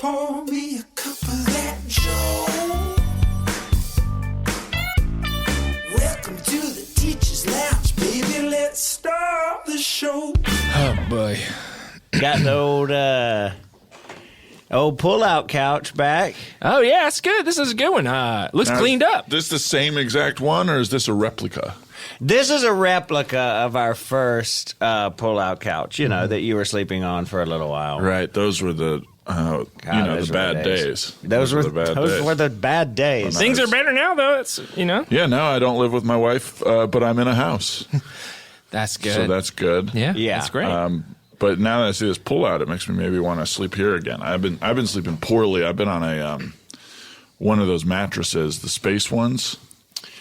Pour me a cup of that Joe. Welcome to the Teacher's Lounge, baby. Let's start the show. Oh, boy. Got the old pull-out couch back. Oh, yeah, that's good. This is a good one. Looks cleaned up. This the same exact one, or is this a replica? This is a replica of our first pull-out couch, you know, that you were sleeping on for a little while. Right. Those were the, those the were bad the days. Those were the bad days. the bad days. Things are better now, though. It's, Yeah, no, I don't live with my wife, but I'm in a house. That's good. So that's good. Yeah, Yeah. that's great. But now that I see this pull-out, it makes me maybe want to sleep here again. I've been sleeping poorly. I've been on a one of those mattresses, the space ones.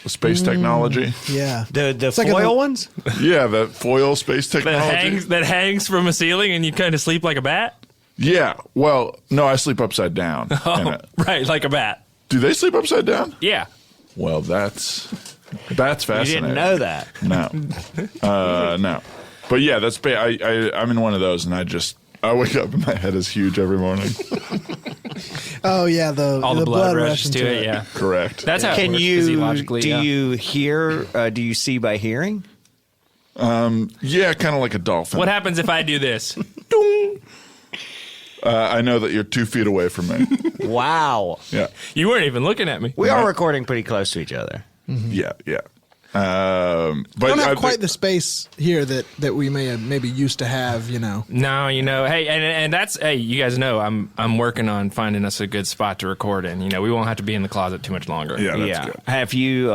The space technology. Yeah. The like foil ones? Yeah, the foil space technology. that hangs from a ceiling and you kind of sleep like a bat? Yeah. Well, no, I sleep upside down. in Oh, it. right, like a bat. Do they sleep upside down? Yeah. Well, that's You fascinating. didn't know that. No. No. But yeah, that's I'm in one of those, and I wake up and my head is huge every morning. Oh yeah, All the blood rushes into to it, yeah. Correct. That's how it Can works you, physiologically. do yeah. you hear, do you see by hearing? Yeah, kind of like a dolphin. What happens if I do this? I know that you're 2 feet away from me. Wow. Yeah. You weren't even looking at me. We are recording pretty close to each other. Yeah. But I don't have I quite think- the space here that we maybe used to have, No, hey, and that's, hey, you guys know I'm working on finding us a good spot to record in. We won't have to be in the closet too much longer. Yeah, that's good. Have you?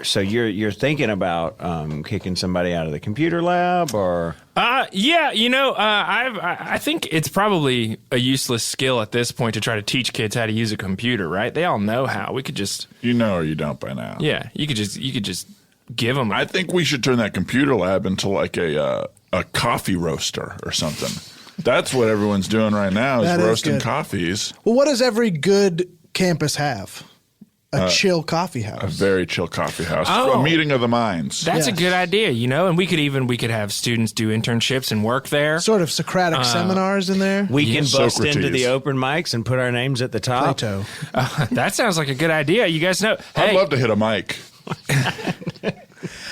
So you're thinking about kicking somebody out of the computer lab, or? Yeah, I think it's probably a useless skill at this point to try to teach kids how to use a computer, right? They all know how. We could just, You know or you don't by now. yeah, you could just give them. I think we should turn that computer lab into like a coffee roaster or something. That's what everyone's doing right now is That is roasting good. coffees. Well, what does every good campus have? A chill coffee A house. very chill coffee house. Oh. A meeting of the minds. That's a Yes. good idea, and we could have students do internships and work there. Sort of Socratic seminars in there. We can bust into Socrates. the open mics and put our names at the top. Plato. That sounds like a good idea. You guys know. I'd Hey, love to hit a mic.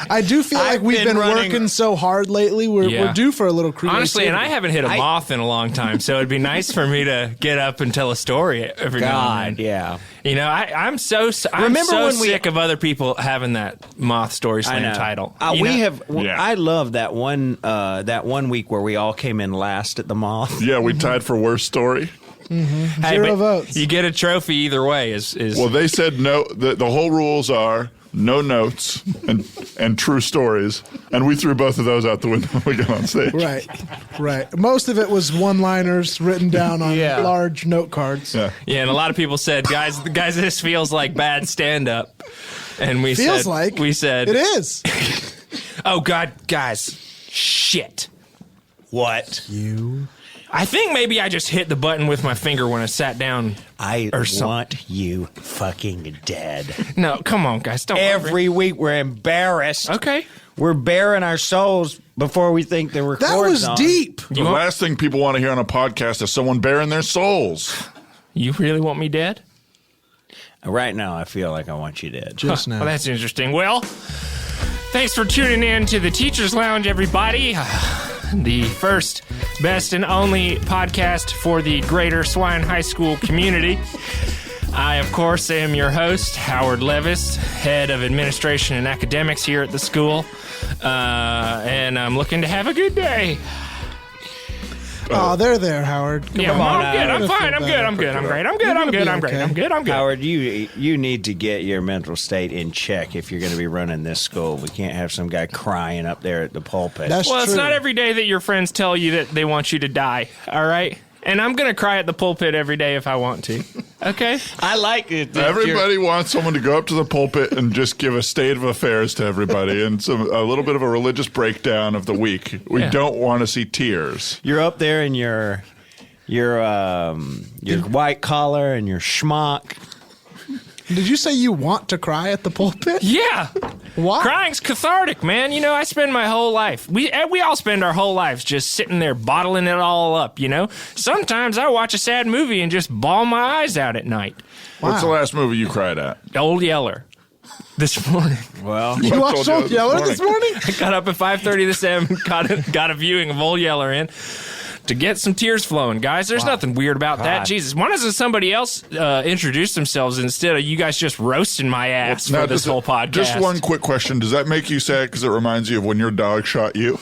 I do feel like I've we've been been running- working so hard lately. We're Yeah. due for a little creativity. honestly, and I haven't hit a moth in a long time, so it'd be nice for me to get up and tell a story every now God, and then. yeah. I'm so Remember so when we- sick of other people having that moth story I slam know. title. Yeah. I love that one week where we all came in last at the moth. Yeah, we tied for worst story. Hey, Zero but votes. You get a trophy either way. Is Well, they said no. The whole rules are no notes and true stories, and we threw both of those out the window when we got on stage. Right. Most of it was one-liners written down on Yeah. large note cards. Yeah. yeah, and a lot of people said, guys, this feels like bad stand up, and we Feels said, like we said, it is. oh God, guys, shit. What? I think maybe I just hit the button with my finger when I sat down. I Or some- want you fucking dead. No, come on, guys, don't Every week we're embarrassed. Okay. We're bearing our souls before we think the record's That was on. deep. The last thing people want to hear on a podcast is someone bearing their souls. You really want me dead? Right now, I feel like I want you dead. Just now. Well, that's interesting. Well, thanks for tuning in to the Teacher's Lounge, everybody. The first, best, and only podcast for the greater Swine High School community. I, of course, am your host, Howard Levis, head of administration and academics here at the school. And I'm looking to have a good day. Oh, they're there, Howard. Come Yeah, on. well, I'm out. good. I'm You're fine. gonna I'm feel good. better. I'm good. I'm great. I'm good. You're I'm gonna good. be I'm great. okay. I'm good. I'm good. Howard, you need to get your mental state in check if you're going to be running this school. We can't have some guy crying up there at the pulpit. That's Well, true. it's not every day that your friends tell you that they want you to die, all right? And I'm going to cry at the pulpit every day if I want to, okay? I like it. that Everybody wants someone to go up to the pulpit and just give a state of affairs to everybody and a little bit of a religious breakdown of the week. We Yeah. don't want to see tears. You're up there in your white collar and your schmuck, Did you say you want to cry at the pulpit? Yeah. Why? Crying's cathartic, man. You know, I spend my whole life. We all spend our whole lives just sitting there bottling it all up, you know? Sometimes I watch a sad movie and just bawl my eyes out at night. What's the last movie you cried at? Old Yeller. This morning. Well, You watched Old Yeller this morning? I got up at 5:30 this morning, got a viewing of Old Yeller in to get some tears flowing, guys. There's nothing weird about that. Jesus, why doesn't somebody else introduce themselves instead of you guys just roasting my ass for this whole podcast? Just one quick question. Does that make you sad because it reminds you of when your dog shot you?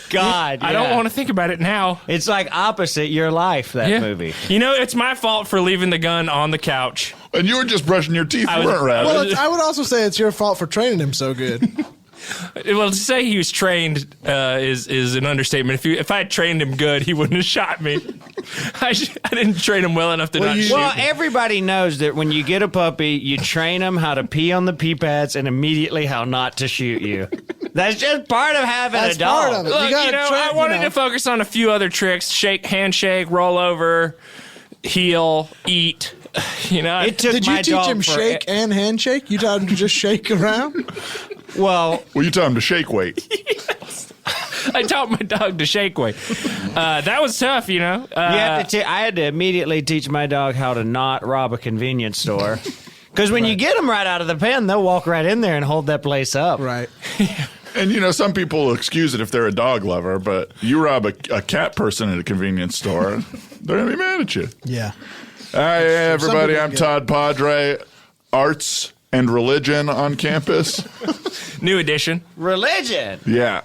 God, I don't want to think about it now. It's like opposite your life, that movie. You know, it's my fault for leaving the gun on the couch. And you were just brushing your teeth, weren't Rabbit? Well, I would also say it's your fault for training him so good. Well, to say he was trained is an understatement. If I had trained him good, he wouldn't have shot me. I didn't train him well enough to not shoot Well, me. everybody knows that when you get a puppy, you train them how to pee on the pee pads and immediately how not to shoot you. That's just part of having That's a dog. part of it. Look, gotta I wanted to focus on a few other tricks: handshake, roll over, heel, eat. You know, It took Did you my teach dog him for- shake and handshake? You taught him to just shake around? Well, Well, you tell him to shake weight. I taught my dog to shake weight. That was tough, you know. I had to immediately teach my dog how to not rob a convenience store. Because when you get them right out of the pen, they'll walk right in there and hold that place up. Right. And, you know, some people will excuse it if they're a dog lover, but you rob a cat person at a convenience store, they're going to be mad at you. Yeah. Hi, everybody. people I'm get Todd Padre. Arts and religion on campus. New edition. Religion. Yeah.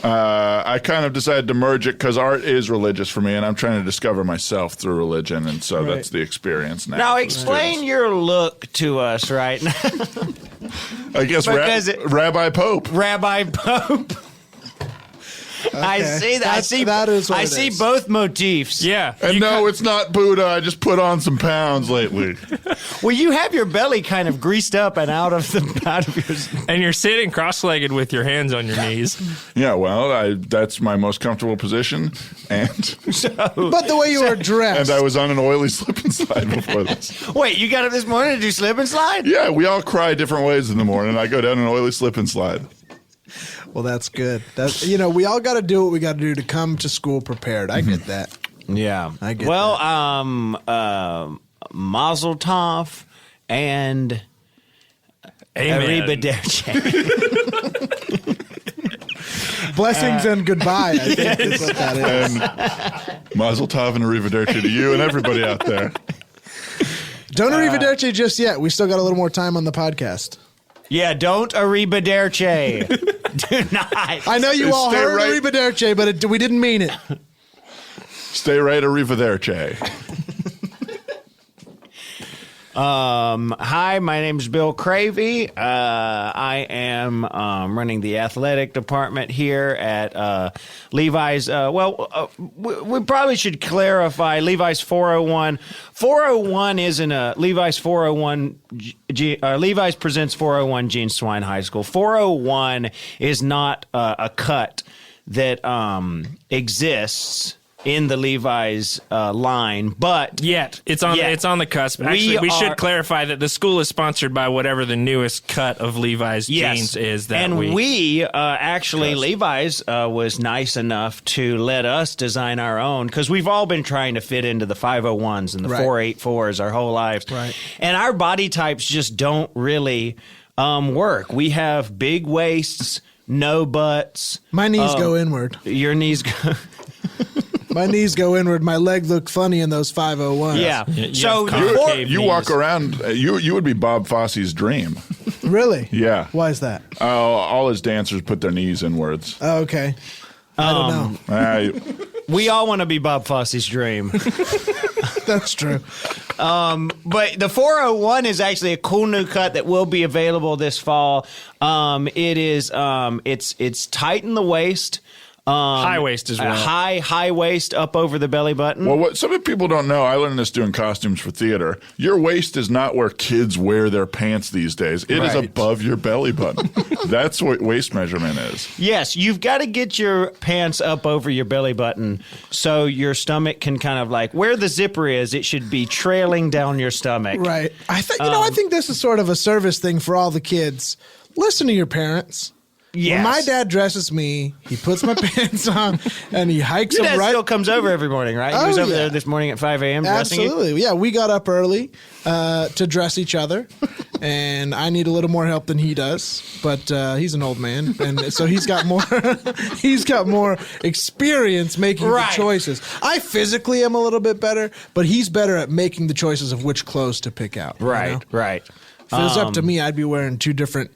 I kind of decided to merge it because art is religious for me, and I'm trying to discover myself through religion, and so that's the experience now. Now explain your look to us right now. I guess because Rabbi Pope. Rabbi Pope. I see that. That is what I it see is. both motifs. Yeah. And no, it's not Buddha. I just put on some pounds lately. Well, you have your belly kind of greased up and out of your. And you're sitting cross-legged with your hands on your knees. Yeah, well, that's my most comfortable position, and But the way you were dressed. I was on an oily slip and slide before this. Wait, you got up this morning to do slip and slide? Yeah, we all cry different ways in the morning. I go down an oily slip and slide. Well, that's good. We all got to do what we got to do to come to school prepared. I get that. Yeah, I get Mazel Tov and Amen. Arrivederci. Blessings and goodbye, I think is what that is. And Mazel Tov and Arrivederci to you and everybody out there. Don't arrivederci just yet. We still got a little more time on the podcast. Yeah, don't Arrivederci. Do not. I know you all Stay heard right- arrivederci, but we didn't mean it. Stay right, Arrivederci. Hi, my name's Bill Cravey. I am running the athletic department here at Levi's. We probably should clarify Levi's 401. 401 isn't a Levi's 401. Levi's presents 401 Gene Swine High School. 401 is not a cut that exists in the Levi's line, but Yet it's on the cusp. Actually, we should clarify that the school is sponsored by whatever the newest cut of Levi's jeans is. We actually Levi's was nice enough to let us design our own because we've all been trying to fit into the 501s and the 484s our whole lives, right? And our body types just don't really work. We have big waists, no butts. My knees go inward. Your knees go. My knees go inward. My legs look funny in those 501s. Yeah. You So have concave You knees. walk around, you would be Bob Fosse's dream. Really? Yeah. Why is that? All his dancers put their knees inwards. Oh, okay. I don't know. we all want to be Bob Fosse's dream. That's true. But the 401 is actually a cool new cut that will be available this fall. It is it's tight in the waist. High waist as well. High waist up over the belly button. Well, what some people don't know, I learned this doing costumes for theater. Your waist is not where kids wear their pants these days. It is Right. above your belly button. That's what waist measurement is. Yes, you've got to get your pants up over your belly button so your stomach can kind of like where the zipper is. It should be trailing down your stomach. Right. I think this is sort of a service thing for all the kids. Listen to your parents. Yes. When my dad dresses me, he puts my pants on and he hikes Your them dad right. still comes over every morning, right? He Oh, was over yeah. there this morning at 5 a.m. dressing you. Absolutely. Yeah, we got up early to dress each other, and I need a little more help than he does. But he's an old man, and so he's got more experience making Right. the choices. I physically am a little bit better, but he's better at making the choices of which clothes to pick out. you Right, know? right. If it was up to me, I'd be wearing 2 different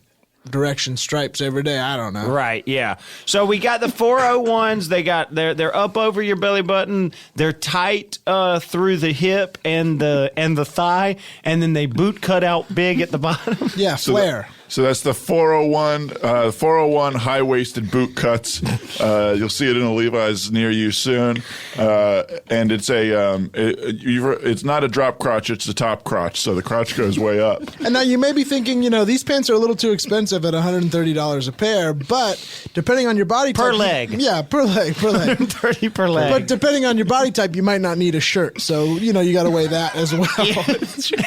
direction stripes every day. I don't know. Right, yeah. So we got the 401s. They're up over your belly button. They're tight through the hip and the thigh, and then they boot cut out big at the bottom. Yeah, flare. So that's the 401 high-waisted boot cuts. You'll see it in a Levi's near you soon. And it's it's not a drop crotch, it's a top crotch. So the crotch goes way up. And now you may be thinking, these pants are a little too expensive at $130 a pair, but depending on your body type. Per leg. Yeah, per leg. 30 per leg. But depending on your body type, you might not need a shirt. So, you got to weigh that as well.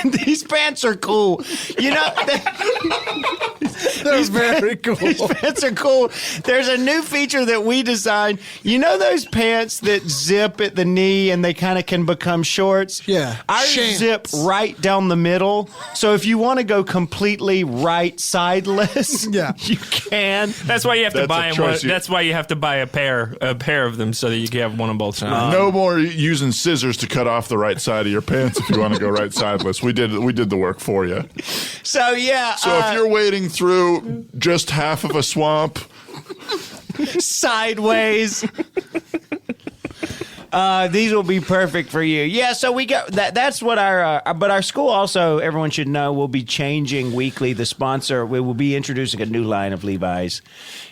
And these pants are cool. They're very cool. These pants are cool. There's a new feature that we designed. You know those pants that zip at the knee and they kind of can become shorts? Yeah. Ours Shants. zip right down the middle. So if you want to go completely right sideless, Yeah. you can. That's why you have to That's buy a them. choice. That's why you have to buy a pair of them so that you can have one on both sides. No more using scissors to cut off the right side of your pants if you want to go right sideless. We did the work for you. So yeah. So if you're wading through just half of a swamp, sideways. These will be perfect for you. Yeah, so we got that. That's what but our school also, everyone should know, will be changing weekly. The sponsor, we will be introducing a new line of Levi's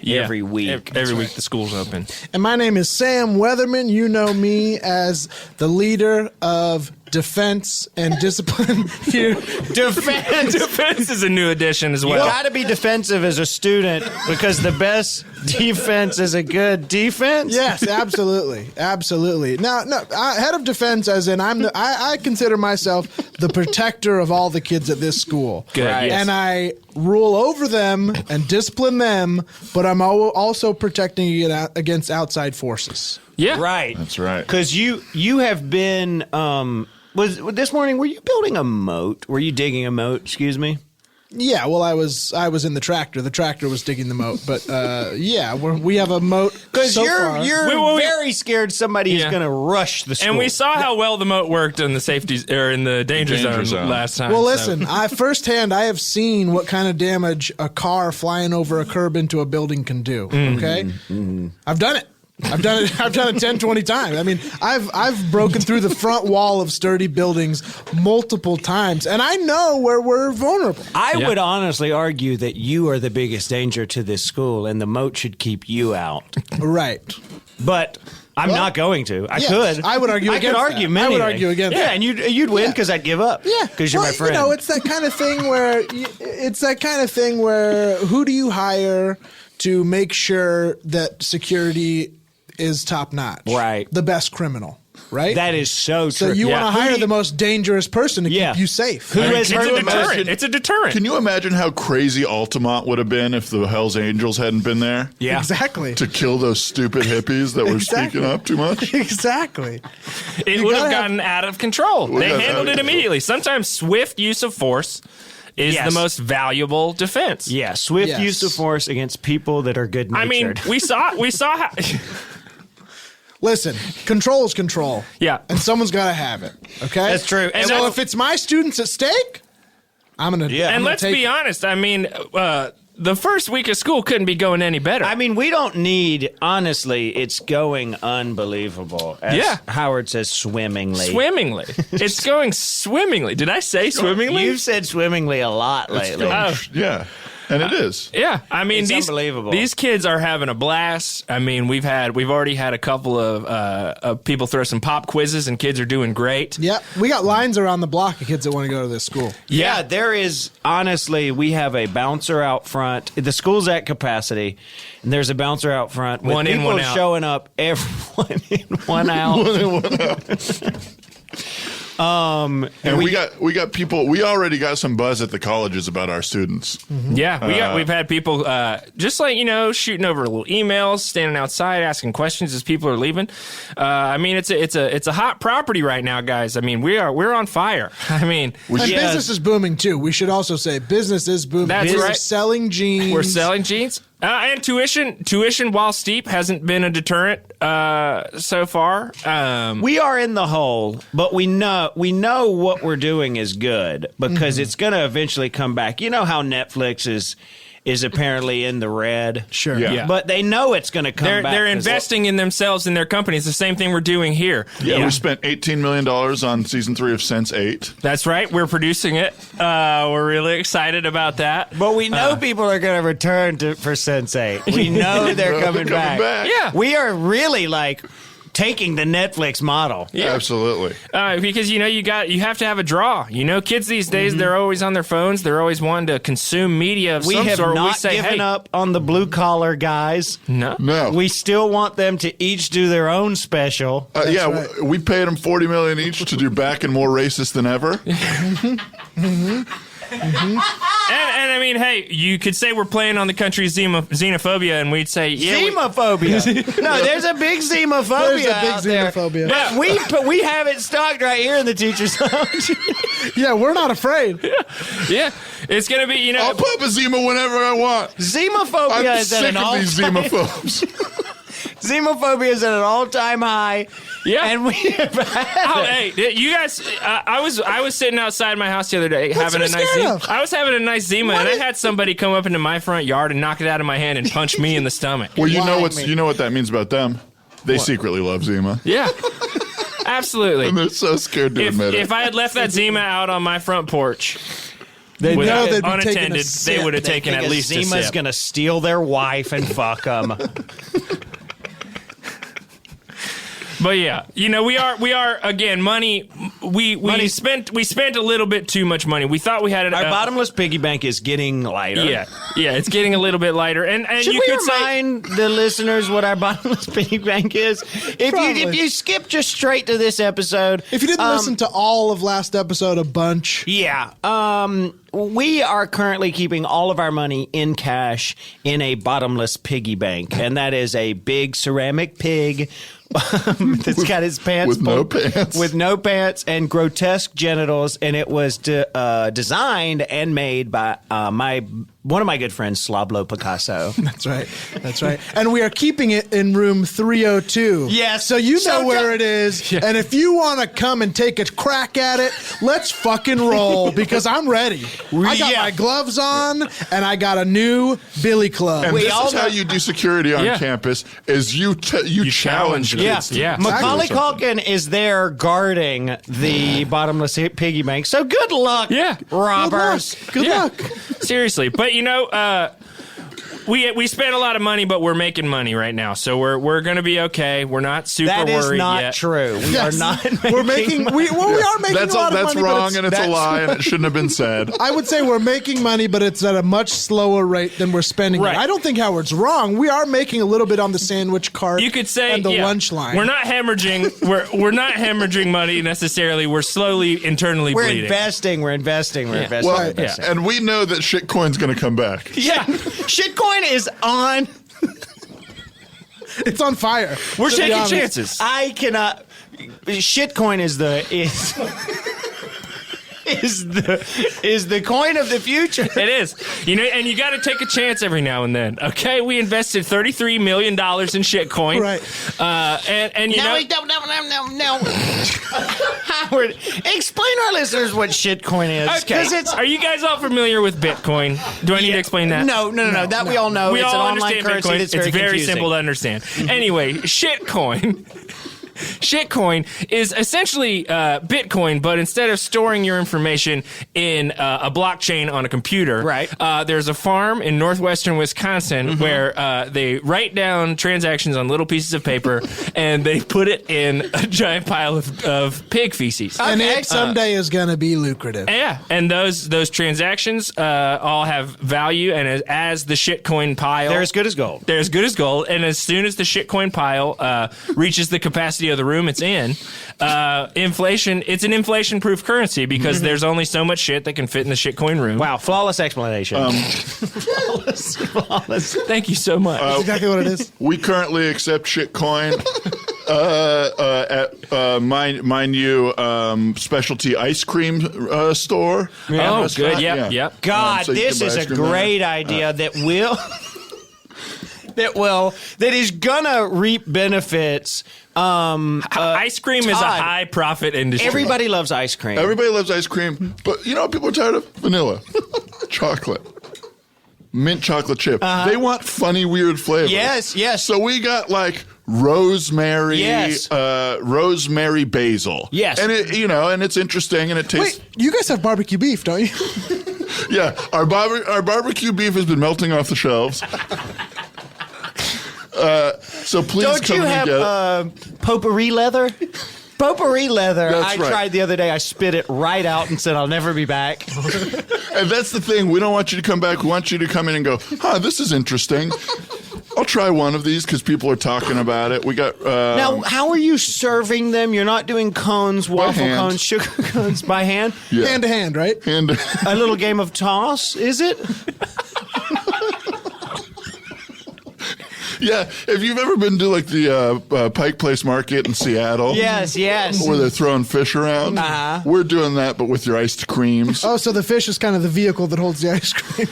every week. Every week the school's open. And my name is Sam Weatherman. You know me as the leader of defense and discipline here. Defense is a new addition as You well. got to be defensive as a student because the best defense is a good defense. Yes, absolutely, absolutely. Now, head of defense, as in I consider myself the protector of all the kids at this school. Good, Right. yes. And I rule over them and discipline them, but I'm also protecting it against outside forces. Yeah. Right. that's right. Because you have been was this morning? Were you building a moat? Were you digging a moat? Excuse me. Yeah, well, I was in the tractor. The tractor was digging the moat, but yeah, we have a moat. Because so you're far. very scared somebody is Yeah. going to rush the school. And we saw how well the moat worked in the safety or in the danger Danger zone zone. last time. Well, so- listen, firsthand, I have seen what kind of damage a car flying over a curb into a building can do. Okay, I've done it. I've done it 10, 20 times. I mean, I've broken through the front wall of sturdy buildings multiple times, and I know where we're vulnerable. I Yeah. would honestly argue that you are the biggest danger to this school, and the moat should keep you out. Right. But I'm Well, not going to. I yes, could. I would argue I against could argue that. many I would things. argue against Yeah, that. and you'd win because I'd give up. Yeah, because you're my friend. It's that kind of thing where who do you hire to make sure that security is top notch? Right. The best criminal, right? That is so true. so you Yeah. want to hire the most dangerous person to Yeah. keep you safe. Who has it's a heard of deterrent. It's a deterrent. Can you imagine how crazy Altamont would have been if the Hells Angels hadn't been there? Yeah. Exactly. To kill those stupid hippies that were Exactly. speaking up too much? Exactly. It You would have gotta have- gotten out of control. They have handled out it of immediately. Sometimes swift use of force is Yes. the most valuable defense. Yeah, swift Yes. use of force against people that are good I natured. mean, we saw how. Listen, control is control. Yeah. And someone's got to have it. Okay? That's true. And And so that's- if it's my students at stake, I'm going to Yeah. And let's be honest. I mean, the first week of school couldn't be going any better. I mean, we don't need, honestly, it's going unbelievable. As Yeah. Howard says swimmingly. swimmingly. It's going swimmingly. Did I say swimmingly? You've said swimmingly a lot lately. Oh. Yeah. And it is. Yeah, I mean, It's unbelievable. These kids are having a blast. I mean, we've already had a couple of people throw some pop quizzes, and kids are doing great. Yep. We got lines around the block of kids that want to go to this school. Yeah, there is, honestly, we have a bouncer out front. The school's at capacity, and there's a bouncer out front with One in, people one out. showing up, everyone in, one out. And we got people. We already got some buzz at the colleges about our students. Yeah, we've had people just like shooting over little emails, standing outside asking questions as people are leaving. I mean, it's a hot property right now, guys. I mean, we're on fire. I mean, And business is booming too. We should also say business is booming. That's We're right. selling jeans. We're selling jeans. And tuition, while steep, hasn't been a deterrent so far. We are in the hole, but we know what we're doing is good because it's going to eventually come back. You know how Netflix is apparently in the red. Sure. Yeah. But they know it's going to come back. They're 'cause investing in themselves and their companies. The same thing we're doing here. Yeah, we spent $18 million on season 3 of Sense8. That's right. We're producing it. We're really excited about that. But we know people are going to return for Sense8. We know they're coming back. Yeah. We are really taking the Netflix model. Yeah. Absolutely. Because you have to have a draw. Kids these days, they're always on their phones. They're always wanting to consume media of We some have sort. not We say, given hey, up on the blue collar guys. No. We still want them to each do their own special. We paid them $40 million each to do Back and More Racist Than Ever. And I mean, hey, you could say we're playing on the country's xenophobia, and we'd say, yeah, Xenophobia. No, there's a big xenophobia. There's a big out there. xenophobia. But we have it stocked right here in the teacher's lounge. Yeah, we're not afraid. yeah, it's gonna be, I'll pop a Zima whenever I want. Xenophobia I'm is at sick an of these all-time. Zemophobes. Xenophobia is at an all-time high. Yeah. And we have had Oh, it. hey, you guys! I was sitting outside my house the other day having a so nice scared Zima. of? I was having a nice Zima, and I had somebody come up into my front yard and knock it out of my hand and punch me in the stomach. Well, you know Why me? you know what that means about them. They secretly love Zima. Yeah, absolutely. And they're so scared to admit If it. I had left that Zima out on my front porch, They without- know they'd be taking a unattended, sip. they would have They taken think at least a Zima's sip. going to steal their wife and fuck them. But yeah, we are again money. We spent a little bit too much money. We thought we had it. Our bottomless piggy bank is getting lighter. Yeah, it's getting a little bit lighter. And Should you we could say, remind the listeners what our bottomless piggy bank is? If you skip just straight to this episode, If you didn't listen to all of last episode a bunch, we are currently keeping all of our money in cash in a bottomless piggy bank, and that is a big ceramic pig that's got his pants with no pulled- pants. with no pants and grotesque genitals, and it was designed and made by one of my good friends, Slablo Picasso. that's right. And we are keeping it in room 302. Yes. So you know So where don't- it is. And if you want to come and take a crack at it, let's fucking roll because I'm ready. I got Yeah. my gloves on and I got a new Billy Club. And We this all is how know- you do security on Yeah. campus: is you challenge challenge kids. them. Yeah. Macaulay Exactly. Culkin is there guarding the bottomless piggy bank. So good luck, Yeah. robbers. Good Yeah. luck. seriously. But we spent a lot of money, but we're making money right now, so we're gonna be okay. We're not super That is worried not yet. true. We Yes. are not. We're making we are making That's a lot of that's money. but wrong, and it's a that's- lie, and it shouldn't have been said. I would say we're making money, but it's at a much slower rate than we're spending. Right. It. I don't think Howard's wrong. We are making a little bit on the sandwich cart. You could say and the yeah, lunch line. We're not hemorrhaging. We're not hemorrhaging money necessarily. We're slowly internally We're bleeding. investing. We're investing. We're investing. Well, we're investing. and we know that shitcoin's going to come back. Yeah, shitcoin is on. It's on fire. We're to be taking honest. chances. I cannot. Shitcoin is the coin of the future. It is, and you got to take a chance every now and then. Okay, we invested $33 million in shitcoin, Right. And you know, No. Howard, explain to our listeners what shitcoin is. okay. 'Cause Are you guys all familiar with Bitcoin? Do I need to explain that? No. That we all know. We It's all an online understand currency Bitcoin. that's It's very confusing. simple to understand. Anyway, shitcoin Shitcoin is essentially Bitcoin, but instead of storing your information in a blockchain on a computer, Right. There's a farm in northwestern Wisconsin where they write down transactions on little pieces of paper and they put it in a giant pile of pig feces. And it someday is going to be lucrative. Yeah, and those transactions all have value, and as the shitcoin pile, They're as good as gold. they're as good as gold. And as soon as the shitcoin pile reaches the capacity of the room it's in, inflation. It's an inflation-proof currency because there's only so much shit that can fit in the shitcoin room. Wow, flawless explanation. Flawless. Thank you so much. That's exactly what it is. We currently accept shitcoin at my new specialty ice cream store. Oh, Restaurant. good. Yep, yep. God, So you this can buy is a ice cream there. great idea that is gonna reap benefits. Ice cream is a Todd, high-profit industry. Everybody loves ice cream. Everybody loves ice cream, but you know what people are tired of? Vanilla, chocolate, mint chocolate chip. They want funny, weird flavors. Yes. So we got like rosemary, Yes. Rosemary basil. Yes. and it's interesting and it tastes. Wait, you guys have barbecue beef, don't you? Yeah, our barbecue beef has been melting off the shelves. So please Don't come you and have get it. potpourri leather? Potpourri leather. That's I right. tried the other day. I spit it right out and said, I'll never be back. And that's the thing. We don't want you to come back. We want you to come in and go, this is interesting. I'll try one of these because people are talking about it. We got Now, how are you serving them? You're not doing cones, waffle hand. cones, sugar cones by hand? yeah. Hand to hand, right? And A little game of toss, is it? yeah, if you've ever been to like the Pike Place Market in Seattle, Yes. where they're throwing fish around, we're doing that, but with your iced creams. Oh, so the fish is kind of the vehicle that holds the ice cream.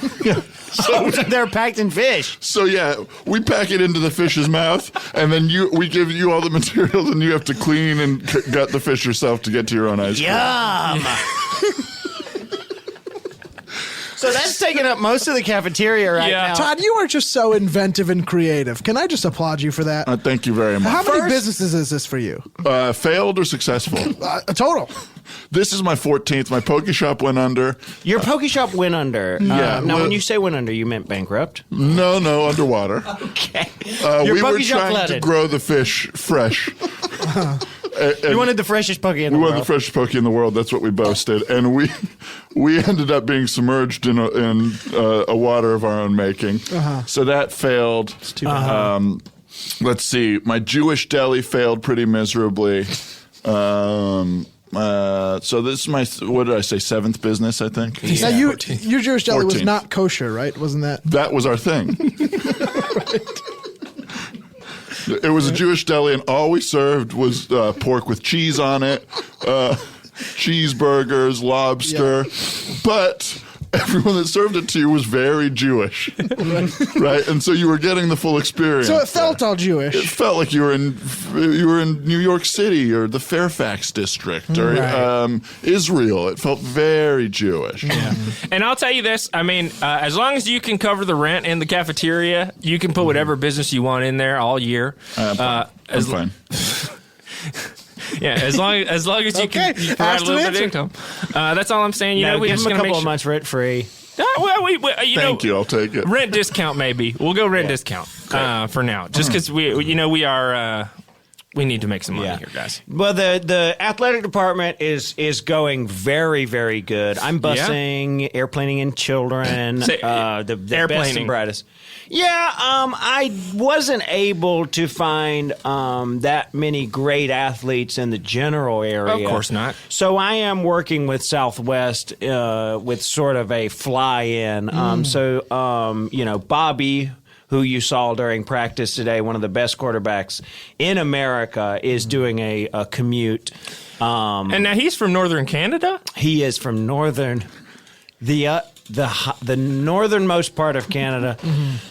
They're packed in fish. So yeah, we pack it into the fish's mouth, and then we give you all the materials, and you have to clean and gut the fish yourself to get to your own ice cream. Yum. So that's taking up most of the cafeteria right Yeah. now. Todd, you are just so inventive and creative. Can I just applaud you for that? Thank you very much. How many businesses is this for you? Failed or successful? A total. This is my 14th. My Poke Shop went under. Your Poke Shop went under. Yeah, Now, well- when you say went under, you meant bankrupt. No, underwater. Okay. We Your were Poke Shop trying to flooded. grow the fish fresh. You wanted the freshest Poke in the We world. wanted the freshest Poke in the world. That's what we boasted, and we ended up being submerged in a water of our own making. So that failed. Let's see. My Jewish deli failed pretty miserably. So this is my, what did I say, 7th business, I think? Now, your Jewish deli was 14th. not kosher, right? Wasn't that? That was our thing. It was a Jewish deli, and all we served was pork with cheese on it, cheeseburgers, lobster. But everyone that served it to you was very Jewish, right? And so you were getting the full experience. So it felt all It Jewish. felt like you were in New York City or the Fairfax district or Right. Israel. It felt very Jewish. And I'll tell you this, I mean, as long as you can cover the rent in the cafeteria, you can put whatever business you want in there all year. I'm fine. Yeah, as long as you can Okay, you provide asked a little and bit of income. That's all I'm saying. You know, we're give just them a going to couple make of months rent free. Well, Thank you. I'll take it. Rent discount maybe. We'll go rent discount for now, just because we need to make some money here, guys. Well, the athletic department is going very, very good. I'm busing, airplaning in children, Say, the best and airplaning. brightest. Yeah, I wasn't able to find that many great athletes in the general area. Of course not. So I am working with Southwest with sort of a fly-in. Bobby, who you saw during practice today, one of the best quarterbacks in America, is doing a commute. And now he's from Northern Canada? He is from the northernmost part of Canada.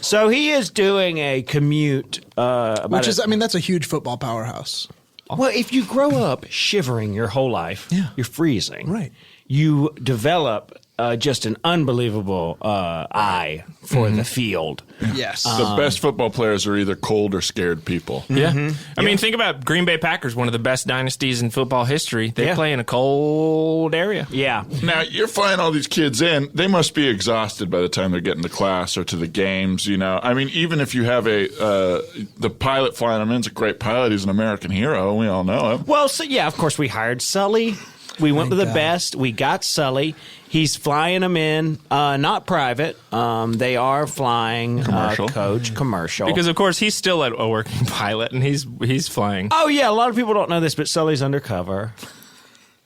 So he is doing a commute. That's a huge football powerhouse. Well, if you grow up shivering your whole life, you're freezing. Right. You develop just an unbelievable eye for the field. Yes. The best football players are either cold or scared people. Yeah. I mean, think about Green Bay Packers, one of the best dynasties in football history. They Yeah. play in a cold area. Yeah. Now, you're flying all these kids in. They must be exhausted by the time they're getting to class or to the games, you know. I mean, even if you have the pilot flying them in is a great pilot. He's an American hero. We all know him. Well, so yeah, of course, we hired Sully. We went with the best. We got Sully. He's flying them in, not private. They are flying Commercial. coach commercial. Because, of course, he's still a working pilot, and he's flying. Oh, yeah, a lot of people don't know this, but Sully's undercover.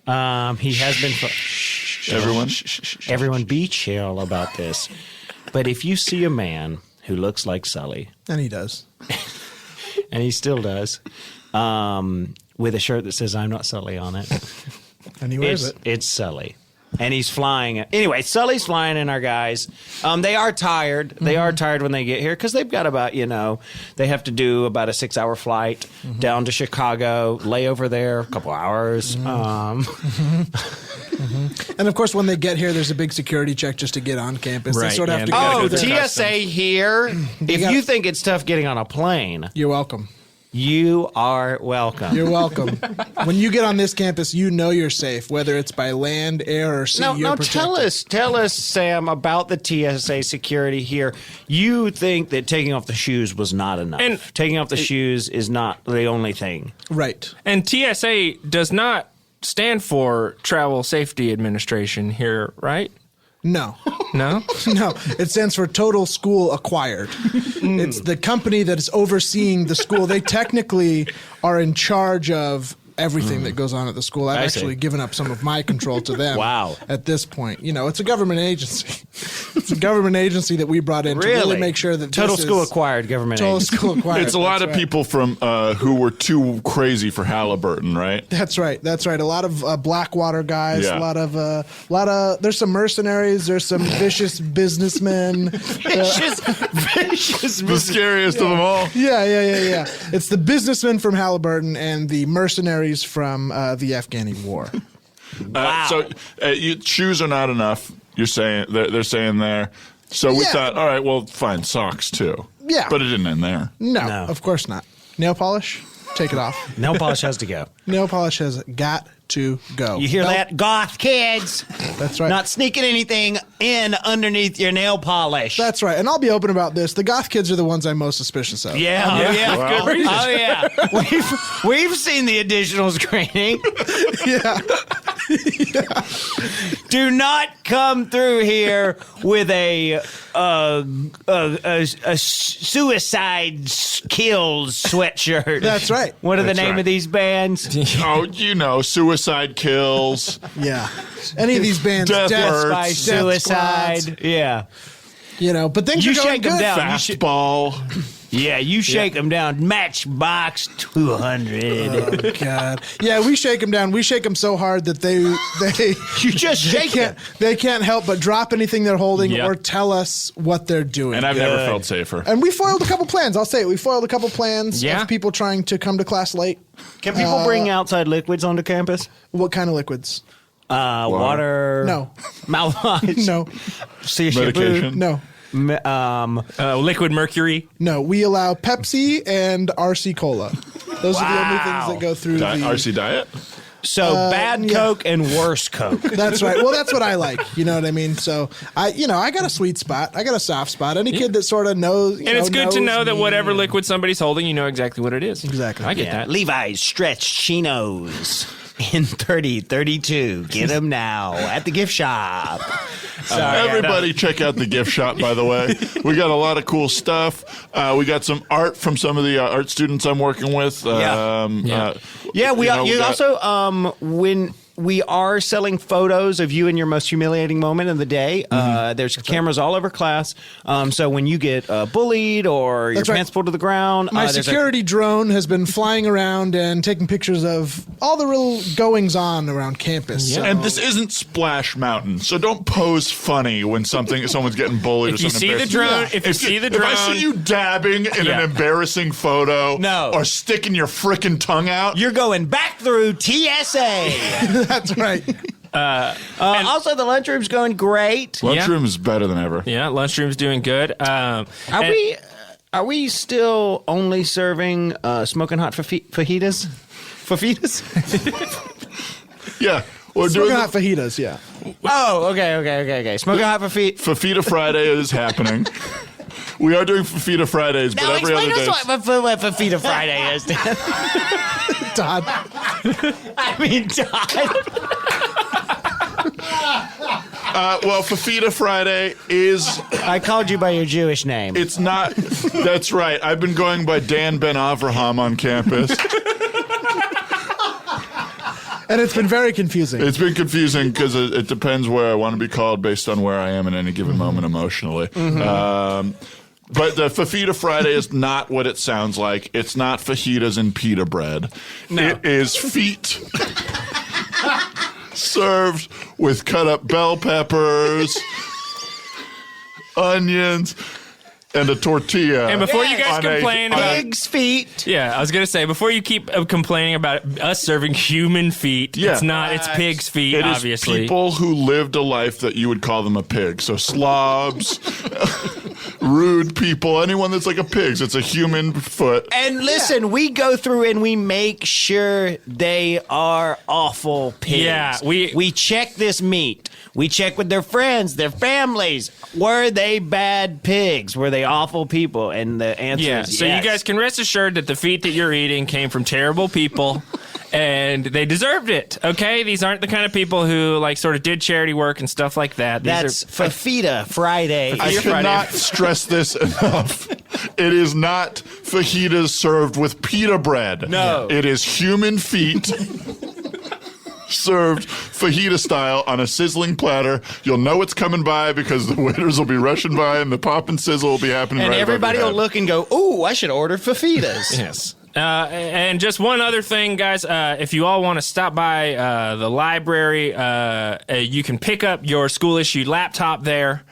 He has been... Everyone be chill about this. But if you see a man who looks like Sully, And he does. and he still does, with a shirt that says "I'm not Sully" on it, And he wears it. it's Sully. And he's flying. Anyway, Sully's flying in our guys. They are tired. They are tired when they get here because they've got about, they have to do about a 6-hour flight down to Chicago, lay over there a couple hours. And of course, when they get here, there's a big security check just to get on campus. Right, They sort of yeah, have to they gotta go go through through their- TSA here. If got- you think it's tough getting on a plane, You're welcome. you are welcome. You're welcome. When you get on this campus, you know you're safe, whether it's by land, air, or sea. Now, you're protected. tell us, Sam, about the TSA security here. You think that taking off the shoes was not enough. And- taking off the shoes is not the only thing. Right. And TSA does not stand for Travel Safety Administration here, right? No. No? No, it stands for Total School Acquired. It's the company that is overseeing the school. They technically are in charge of everything that goes on at the school. I've I see. actually given up some of my control to them. Wow. At this point, it's a government agency. It's a government agency that we brought in to really make sure that Total this School is Acquired government Total agency. School Acquired. It's a lot That's of right. people from who were too crazy for Halliburton, right? That's right. That's right. A lot of Blackwater guys. Yeah. A lot of. There's some mercenaries. There's some vicious businessmen. vicious. The scariest of them all. Yeah. It's the businessmen from Halliburton and the mercenaries from the Afghani war. Wow. So shoes are not enough. You're saying they're saying there. So we Yeah. thought, all right, well, fine, socks too. Yeah. But it didn't end there. No, No. of course not. Nail polish, take it off. Nail polish has to go. Nail polish has got to go. You hear Belt- that, goth kids? That's right. Not sneaking anything in underneath your nail polish. That's right. And I'll be open about this. The goth kids are the ones I'm most suspicious of. Yeah, oh, yeah. Well, Good reason. Oh yeah, we've seen the additional screening. Yeah. Do not come through here with a suicide kills sweatshirt. That's right. What are the That's name right. of these bands? Oh, suicide kills. Yeah. Any of these bands. Death Death Hurts. By Death suicide. Squads, Yeah. but things You are going shake 'em good. down. Fastball. Yeah, you shake them down. Matchbox 200. Oh, God. Yeah, we shake them down. We shake them so hard that they You just shake it. they can't help but drop anything they're holding Yep. or tell us what they're doing. And I've never felt safer. And we foiled a couple plans. I'll say it. We foiled a couple plans Yeah. of people trying to come to class late. Can people bring outside liquids onto campus? What kind of liquids? Water. No. Mouthwash. No. See shampoo. Medication. No. Liquid mercury. No. We allow Pepsi and RC Cola. Those are the only things that go through the RC Diet? So bad yeah. Coke and worse Coke. That's right. Well, that's what I like. You know what I mean? So I got a sweet spot. I got a soft spot. Any kid that sort of knows, And it's good to knows know that me. whatever liquid somebody's holding, you know exactly what it is. Exactly. I get that. Levi's stretch chinos in 3032. Get them now at the gift shop. Everybody check out the gift shop, by the way. We got a lot of cool stuff. We got some art from some of the art students I'm working with. When we are selling photos of you in your most humiliating moment of the day. There's cameras all over class. So when you get bullied or your That's right. pants pulled to the ground, My there's security drone has been flying around and taking pictures of all the real goings on around campus. So- And this isn't Splash Mountain, so don't pose funny when someone's getting bullied. If or you something see the embarrassing. drone, if you see the If I drone- see you dabbing in Yeah. an embarrassing photo, No. or sticking your frickin' tongue out, you're going back through TSA. That's right. Also, the lunchroom's going great. Lunchroom is better than ever. Yeah, lunchroom's doing good. Are we still only serving smoking hot fajitas? Fajitas? Yeah. We're Smoking doing hot fajitas, yeah. Oh, okay. Smoking hot fajita. Fafita Friday is happening. We are doing Fafita Fridays, but every other day. What Fafita Friday is, Dan. Todd. I mean, Todd. Well, Fafita Friday is. I called you by your Jewish name. It's not. That's right. I've been going by Dan Ben Avraham on campus. And it's been very confusing. It's been confusing because it depends where I want to be called based on where I am in any given moment emotionally. But the Fafita Friday is not what it sounds like. It's not fajitas and pita bread. No. It is feet served with cut up bell peppers, onions, and a tortilla. And before you guys complain about pig's feet. Yeah, I was going to say, before you keep complaining about us serving human feet, it's not, it's pig's feet, it obviously. Is people who lived a life that you would call them a pig. So slobs, rude people, anyone that's like a pig. It's a human foot. And listen, we go through and we make sure they are awful pigs. Yeah, we check this meat. We check with their friends, their families. Were they bad pigs? Were they awful people? And the answer is so yes. you guys can rest assured that the feet that you're eating came from terrible people. And they deserved it, okay? These aren't the kind of people who, like, sort of did charity work and stuff like that. That's Fafita Friday. I cannot stress this enough. It is not fajitas served with pita bread. No. It is human feet served fajita style on a sizzling platter. You'll know it's coming by because the waiters will be rushing by and the pop and sizzle will be happening and right everybody above will your head. look and go, ooh, I should order fajitas. Yes. And just one other thing, guys. If you all want to stop by the library, you can pick up your school-issued laptop there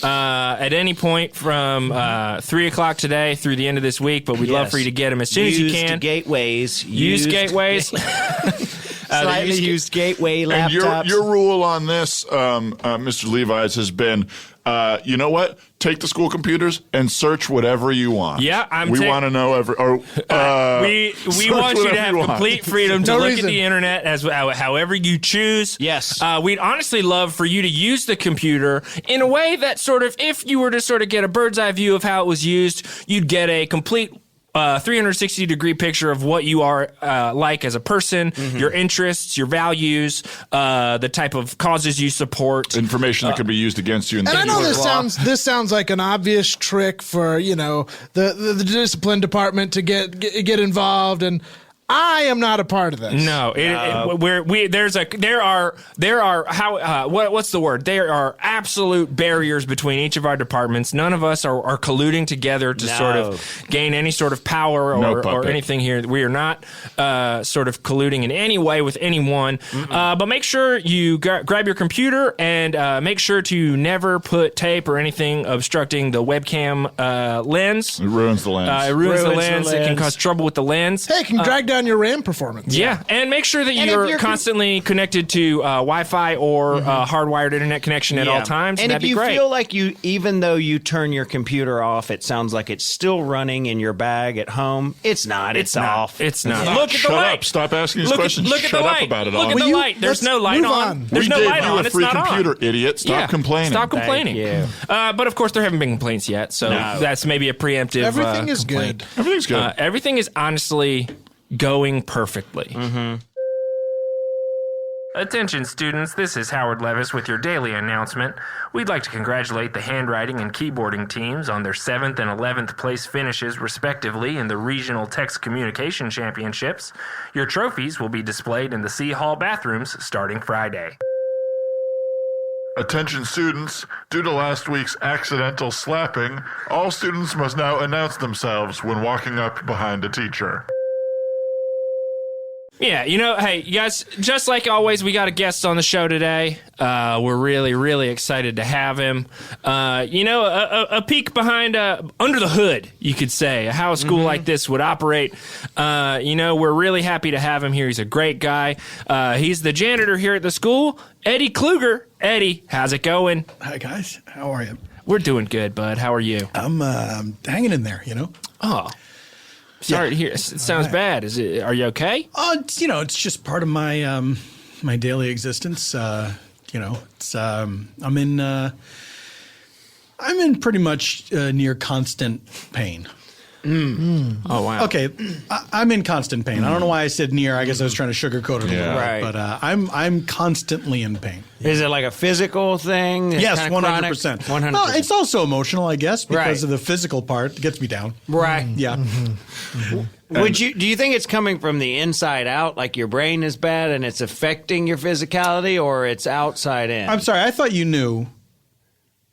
at any point from 3 o'clock today through the end of this week. But we'd love for you to get them as soon as you can. Gateways. Used gateways. Slightly used gateway laptops. And your rule on this, Mr. Levi's, has been, you know what? Take the school computers and search whatever you want. Yeah, we want to know we want you to have complete freedom to look at the internet as however you choose. Yes. We'd honestly love for you to use the computer in a way that sort of, if you were to sort of get a bird's eye view of how it was used, you'd get a complete 360-degree picture of what you are like as a person, your interests, your values, the type of causes you support. Information that could be used against you. And I know this sounds like an obvious trick for, the discipline department to get involved, and I am not a part of this. No, there are absolute barriers between each of our departments. None of us are colluding together to sort of gain any sort of power or anything here. We are not sort of colluding in any way with anyone. But make sure you grab your computer and make sure to never put tape or anything obstructing the webcam lens. It ruins the lens. It ruins the lens. It can cause trouble with the lens. Hey, it can drag down your RAM performance. Yeah, and make sure that you're constantly connected to Wi-Fi or hardwired internet connection at all times. And that'd if you be great. feel like even though you turn your computer off, it sounds like it's still running in your bag at home. It's not. It's off. It's not. Yeah. Look at the light. Up. Stop asking these questions. Look at Shut the up light. about it Look all. at the light. There's no light on. There's no light on. It's not computer, on. Idiot. Stop complaining. Stop complaining. Thank you. But of course, there haven't been complaints yet, so that's maybe a preemptive. Everything is complaint. good. Everything's good. Everything is honestly going perfectly. Attention students, this is Howard Levis with your daily announcement. We'd like to congratulate the handwriting and keyboarding teams on their 7th and 11th place finishes respectively in the Regional Text Communication Championships. Your trophies will be displayed in the C Hall bathrooms starting Friday. Attention students, due to last week's accidental slapping, all students must now announce themselves when walking up behind a teacher. Yeah, hey, you guys, just like always, we got a guest on the show today. We're really, really excited to have him. A peek behind, under the hood, you could say, how a school like this would operate. We're really happy to have him here. He's a great guy. He's the janitor here at the school, Eddie Klueger. Eddie, how's it going? Hi, guys. How are you? We're doing good, bud. How are you? I'm hanging in there, Oh. Sorry to hear. It sounds bad. Are you okay? It's just part of my my daily existence. It's I'm in pretty much near constant pain. Oh, wow. Okay, I'm in constant pain. I don't know why I said near. I guess I was trying to sugarcoat it a little bit. Right. But I'm constantly in pain. Is it like a physical thing? Yes, Kinda 100%. 100%. No, it's also emotional, I guess, because Right. of the physical part. It gets me down. Right. Yeah. Do you think it's coming from the inside out, like your brain is bad and it's affecting your physicality, or it's outside in? I'm sorry. I thought you knew.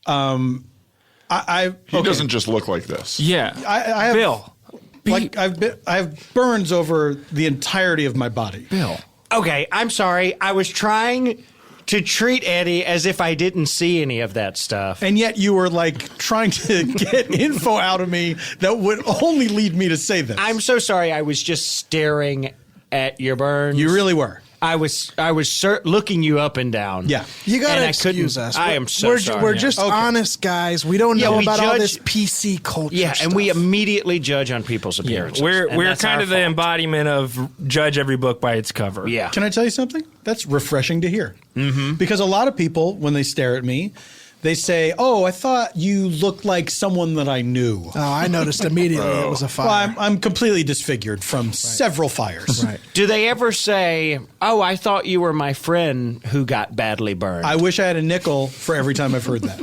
He doesn't just look like this. Yeah. I have Bill. I have burns over the entirety of my body. Bill. Okay, I'm sorry. I was trying to treat Eddie as if I didn't see any of that stuff. And yet you were like trying to get info out of me that would only lead me to say this. I'm so sorry. I was just staring at your burns. You really were. I was looking you up and down. Yeah. You gotta And I excuse couldn't- us. I am so sorry. We're just Okay. honest guys. We don't know we about all judge- this PC culture. Yeah, and we stuff. immediately judge on people's appearances. We're and that's kind our of the fault. embodiment of judge every book by its cover. Yeah. Can I tell you something? That's refreshing to hear. Mm-hmm. Because a lot of people, when they stare at me, they say, "Oh, I thought you looked like someone that I knew." Oh, I noticed immediately it was a fire. Well, I'm completely disfigured from several fires. Right. Do they ever say, "Oh, I thought you were my friend who got badly burned"? I wish I had a nickel for every time I've heard that.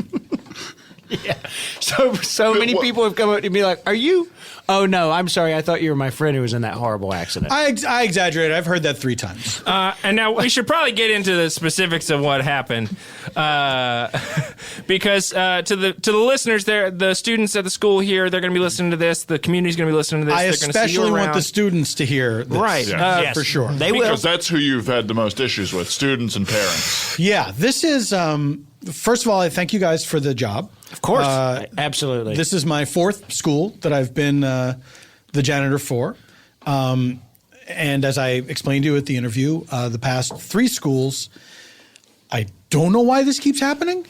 Yeah. So many people have come up to me like, "Are you?" Oh no, I'm sorry. I thought you were my friend who was in that horrible accident. I exaggerated. I've heard that 3 times. And now we should probably get into the specifics of what happened, because to the listeners, the students at the school here, they're going to be listening to this. The community's going to be listening to this. I They're gonna see you especially want around. the students to hear this. Right. For sure. They will. Because that's who you've had the most issues with, students and parents. Yeah, this is, first of all, I thank you guys for the job. Of course. Absolutely. This is my 4th school that I've been the janitor for. And as I explained to you at the interview, the past 3 schools, I don't know why this keeps happening.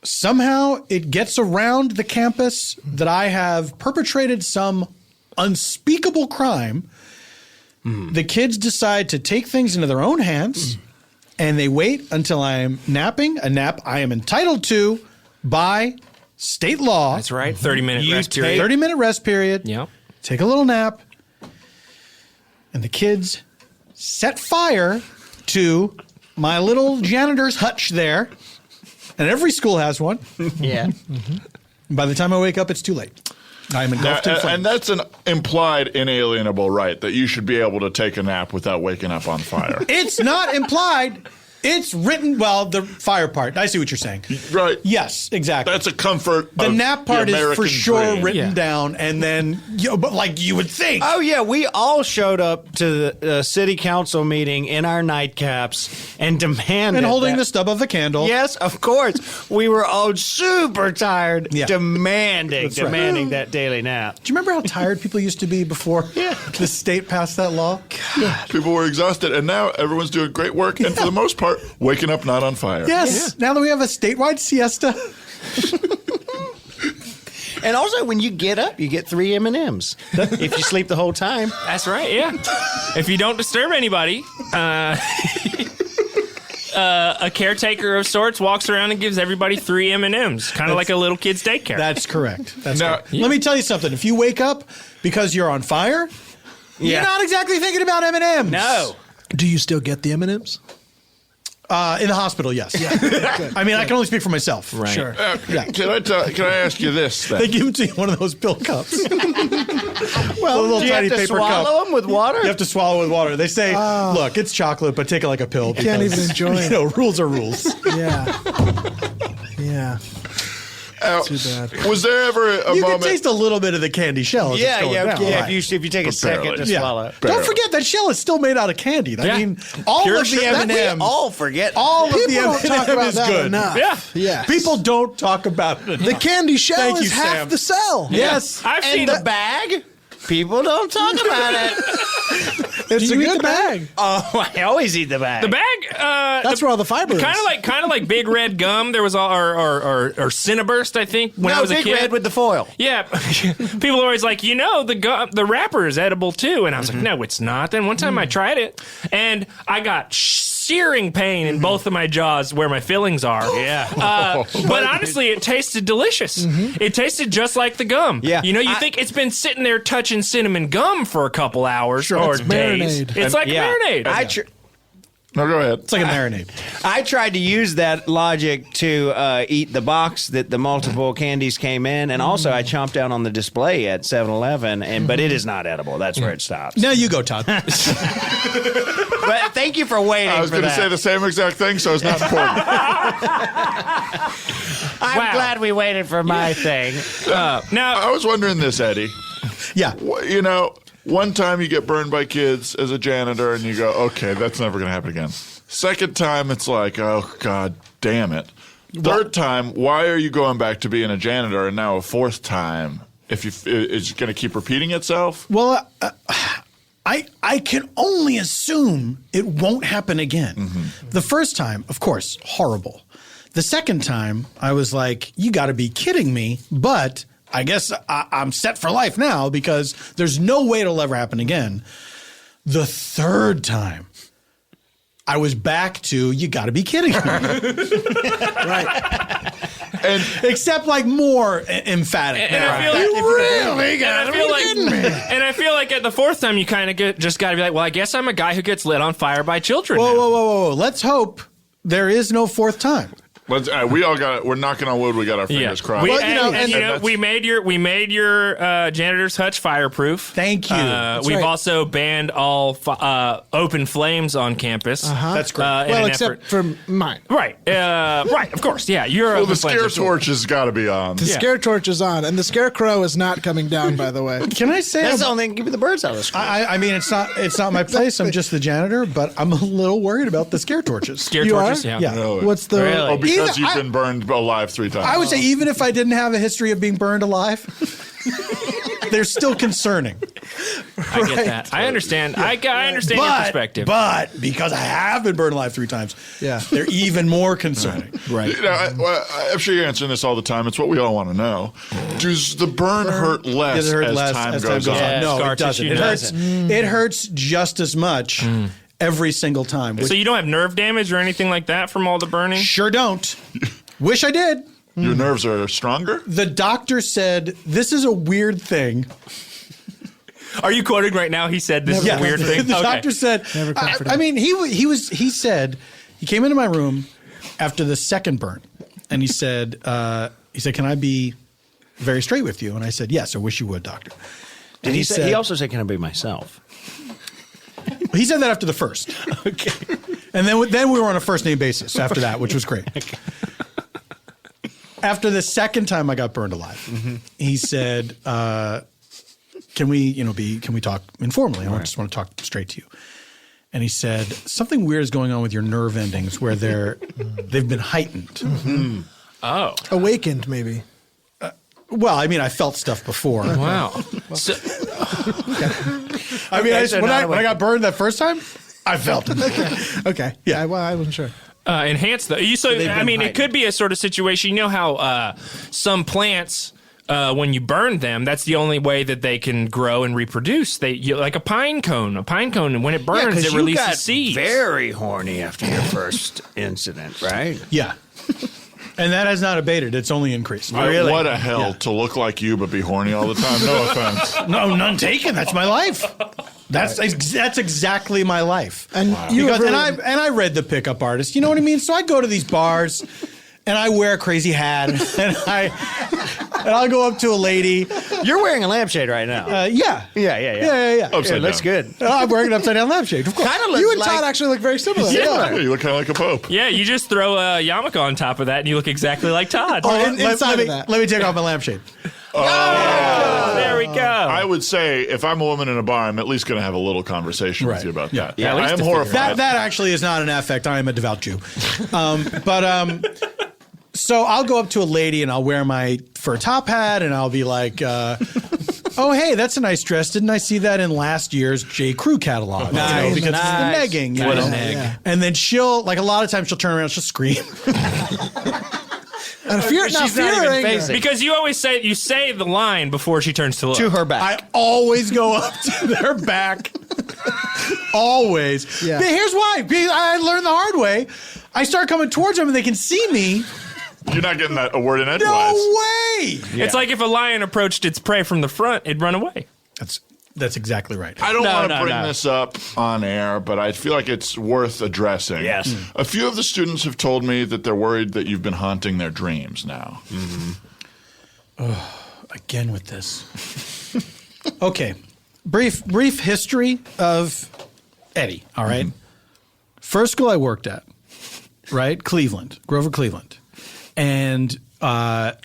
Somehow it gets around the campus that I have perpetrated some unspeakable crime. The kids decide to take things into their own hands, and they wait until I am napping, a nap I am entitled to by state law. That's right. 30-minute rest period. 30-minute rest period. Yep. Take a little nap. And the kids set fire to my little janitor's hutch there. And every school has one. yeah. And by the time I wake up, it's too late. I'm engulfed in flames. And that's an implied inalienable right that you should be able to take a nap without waking up on fire. It's not implied. It's written. Well, the fire part. I see what you're saying. Right. Yes, exactly. That's a comfort. The of nap part the is for American sure dream. written Yeah. down, and then, but like you would think. Oh yeah, we all showed up to the city council meeting in our nightcaps and demanded And holding that- the stub of a candle. Yes, of course. We were all super tired, Yeah. demanding right. that daily nap. Do you remember how tired people used to be before the state passed that law? People were exhausted, and now everyone's doing great work, and for the most part, waking up not on fire. Yes. Now that we have a statewide siesta. And also, when you get up, you get 3 M&Ms if you sleep the whole time. That's right. Yeah. If you don't disturb anybody, a caretaker of sorts walks around and gives everybody 3 M&Ms, kind of like a little kid's daycare. That's correct. That's Now- correct. Let me tell you something. If you wake up because you're on fire, you're not exactly thinking about M&Ms. No. Do you still get the M&Ms? In the hospital, yes. I mean, I can only speak for myself. Right. Sure. Can I ask you this then? They give them to you in one of those pill cups. Well, a little Do you tiny have to paper cup. swallow them with water? You have to swallow with water. They say, look, it's chocolate, but take it like a pill. Can't because, even enjoy it. You know, rules are rules. Yeah. Yeah. Too bad. Was there ever a You moment? can taste a little bit of the candy shell. As it's going down. Right. If you take a second to Yeah. swallow it. Don't forget that shell is still made out of candy. I Yeah. mean, all Pure of the sugar. M&M. We all forget. All of the People don't talk M&M about is that good. enough. Yeah. Yeah. People don't talk about it. The candy shell Thank is you, half Sam. the cell. Yes. I've And seen the bag? People don't talk about it. It's Do a you eat good the bag? bag. Oh, I always eat the bag. the bag. That's where all the fiber is. Kind of like Big Red gum. There was all or Cinnaburst, I think, when I was a Big kid. Red with the foil. Yeah, people are always like, the wrapper is edible too, and I was like, no, it's not. Then one time I tried it, and I got searing pain in both of my jaws where my fillings are. Yeah. But honestly, it tasted delicious. It tasted just like the gum. Yeah. You think it's been sitting there touching cinnamon gum for a couple hours or It's days. marinade. It's like Yeah. marinade. No, go ahead. It's like a marinade. I tried to use that logic to eat the box that the multiple candies came in, and also I chomped down on the display at 7-Eleven, but it is not edible. That's where it stops. Now you go, Todd. But thank you for waiting. I was going to say the same exact thing, so it's not important. I'm Wow. glad we waited for my thing. Now, I was wondering this, Eddie. Yeah. One time you get burned by kids as a janitor, and you go, "Okay, that's never going to happen again." Second time, it's like, "Oh God, damn it!" Third time, why are you going back to being a janitor? And now a fourth time, is it going to keep repeating itself? Well, I can only assume it won't happen again. The first time, of course, horrible. The second time, I was like, you got to be kidding me. But I guess I'm set for life now because there's no way it'll ever happen again. The third time, I was back to, you got to be kidding me. Right. And Except like more emphatic. and I feel like and I feel like at the fourth time you kind of just got to be like, well, I guess I'm a guy who gets lit on fire by children. Whoa, now. whoa, whoa, whoa. Let's hope there is no fourth time. we all got it. We're knocking on wood. We got our fingers crossed. We made your janitor's hutch fireproof. Thank you. We've right. also banned all open flames on campus. That's great. Well, except for mine. Right, of course, yeah. You're Well, open the scare flames. torch has got to be on. The scare torch is on, and the scarecrow is not coming down, by the way. Can I say That's the only thing keeping the birds out of the school. I mean, it's not my place. I'm just the janitor, but I'm a little worried about the scare torches. Scare You torches, are? yeah. Really? What's the... Really? Oh, because Either- you've been burned alive 3 times. I would say even if I didn't have a history of being burned alive, they're still concerning. I get that. I understand. I understand your perspective. But because I have been burned alive 3 times, Yeah. they're even more concerning. Right. I'm sure you're answering this all the time. It's what we all want to know. Does the burn hurt less Does it hurt as less time as goes on? Yeah, No, scar it doesn't. tissue It hurts. doesn't. It hurts just as much every single time. Which So you don't have nerve damage or anything like that from all the burning? sure don't. Wish I did. Your nerves are stronger? The doctor said this is a weird thing. Are you quoting right now? He said this is a weird thing. The Okay. doctor said. Never comforted. I mean, he said he came into my room after the second burn, and he said, "Can I be very straight with you?" And I said, "Yes, I wish you would, doctor." Did he say? He also said, "Can I be myself?" He said that after the first. Okay. And then we were on a first name basis after that, which was great. After the second time I got burned alive, he said, "Can we talk informally? I just want to talk straight to you." And he said, "Something weird is going on with your nerve endings where they've been heightened." Oh. Awakened, maybe. Well, I mean, I felt stuff before. Wow. So, I mean, so when not I got burned that first time, I felt it. Okay. Yeah. I wasn't sure. enhance the. I mean, it could be a sort of situation. You know how some plants, when you burn them, that's the only way that they can grow and reproduce. Like a pine cone. A pine cone, when it burns, it releases seeds. Very horny after your first incident, right? Yeah. And that has not abated. It's only increased. What a hell to look like you but be horny all the time. No offense. No, none taken. That's my life. That's exactly my life. And you Because, really, and I read The Pickup Artist. You know what I mean? So I go to these bars, and I wear a crazy hat, and I'll go up to a lady. You're wearing a lampshade right now. Yeah. Yeah. Upside Looks down. good. I'm wearing an upside down lampshade. Of course. Kind of looks You and like Todd actually look very similar. Yeah, you look kind of like a pope. Yeah, you just throw a yarmulke on top of that, and you look exactly like Todd. inside of that. Let me take off my lampshade. There we go. I would say if I'm a woman in a bar, I'm at least going to have a little conversation with Right. you about Yeah. that. Yeah, at least I am to figure it horrified. That actually is not an affect. I am a devout Jew. So I'll go up to a lady and I'll wear my fur top hat and I'll be like, oh, hey, that's a nice dress. Didn't I see that in last year's J. Crew catalog? Nice, because nice. it's the negging. What a know? neg. Yeah. And then she'll, like a lot of times she'll turn around and she'll scream. And fear, now She's fear not or even anger. facing. Because you always say the line before she turns to look. To her back. I always go up to their back. Always. Yeah. But here's why. Because I learned the hard way. I start coming towards them and they can see me. You're not getting that a word in edgewise. No way. It's like if a lion approached its prey from the front, it'd run away. That's exactly right. I don't No, want to no, bring no. this up on air, but I feel like it's worth addressing. Yes. A few of the students have told me that they're worried that you've been haunting their dreams now. Again with this. Okay. Brief history of Eddie, all right? First school I worked at, right? Cleveland, Grover, Cleveland. And, I'd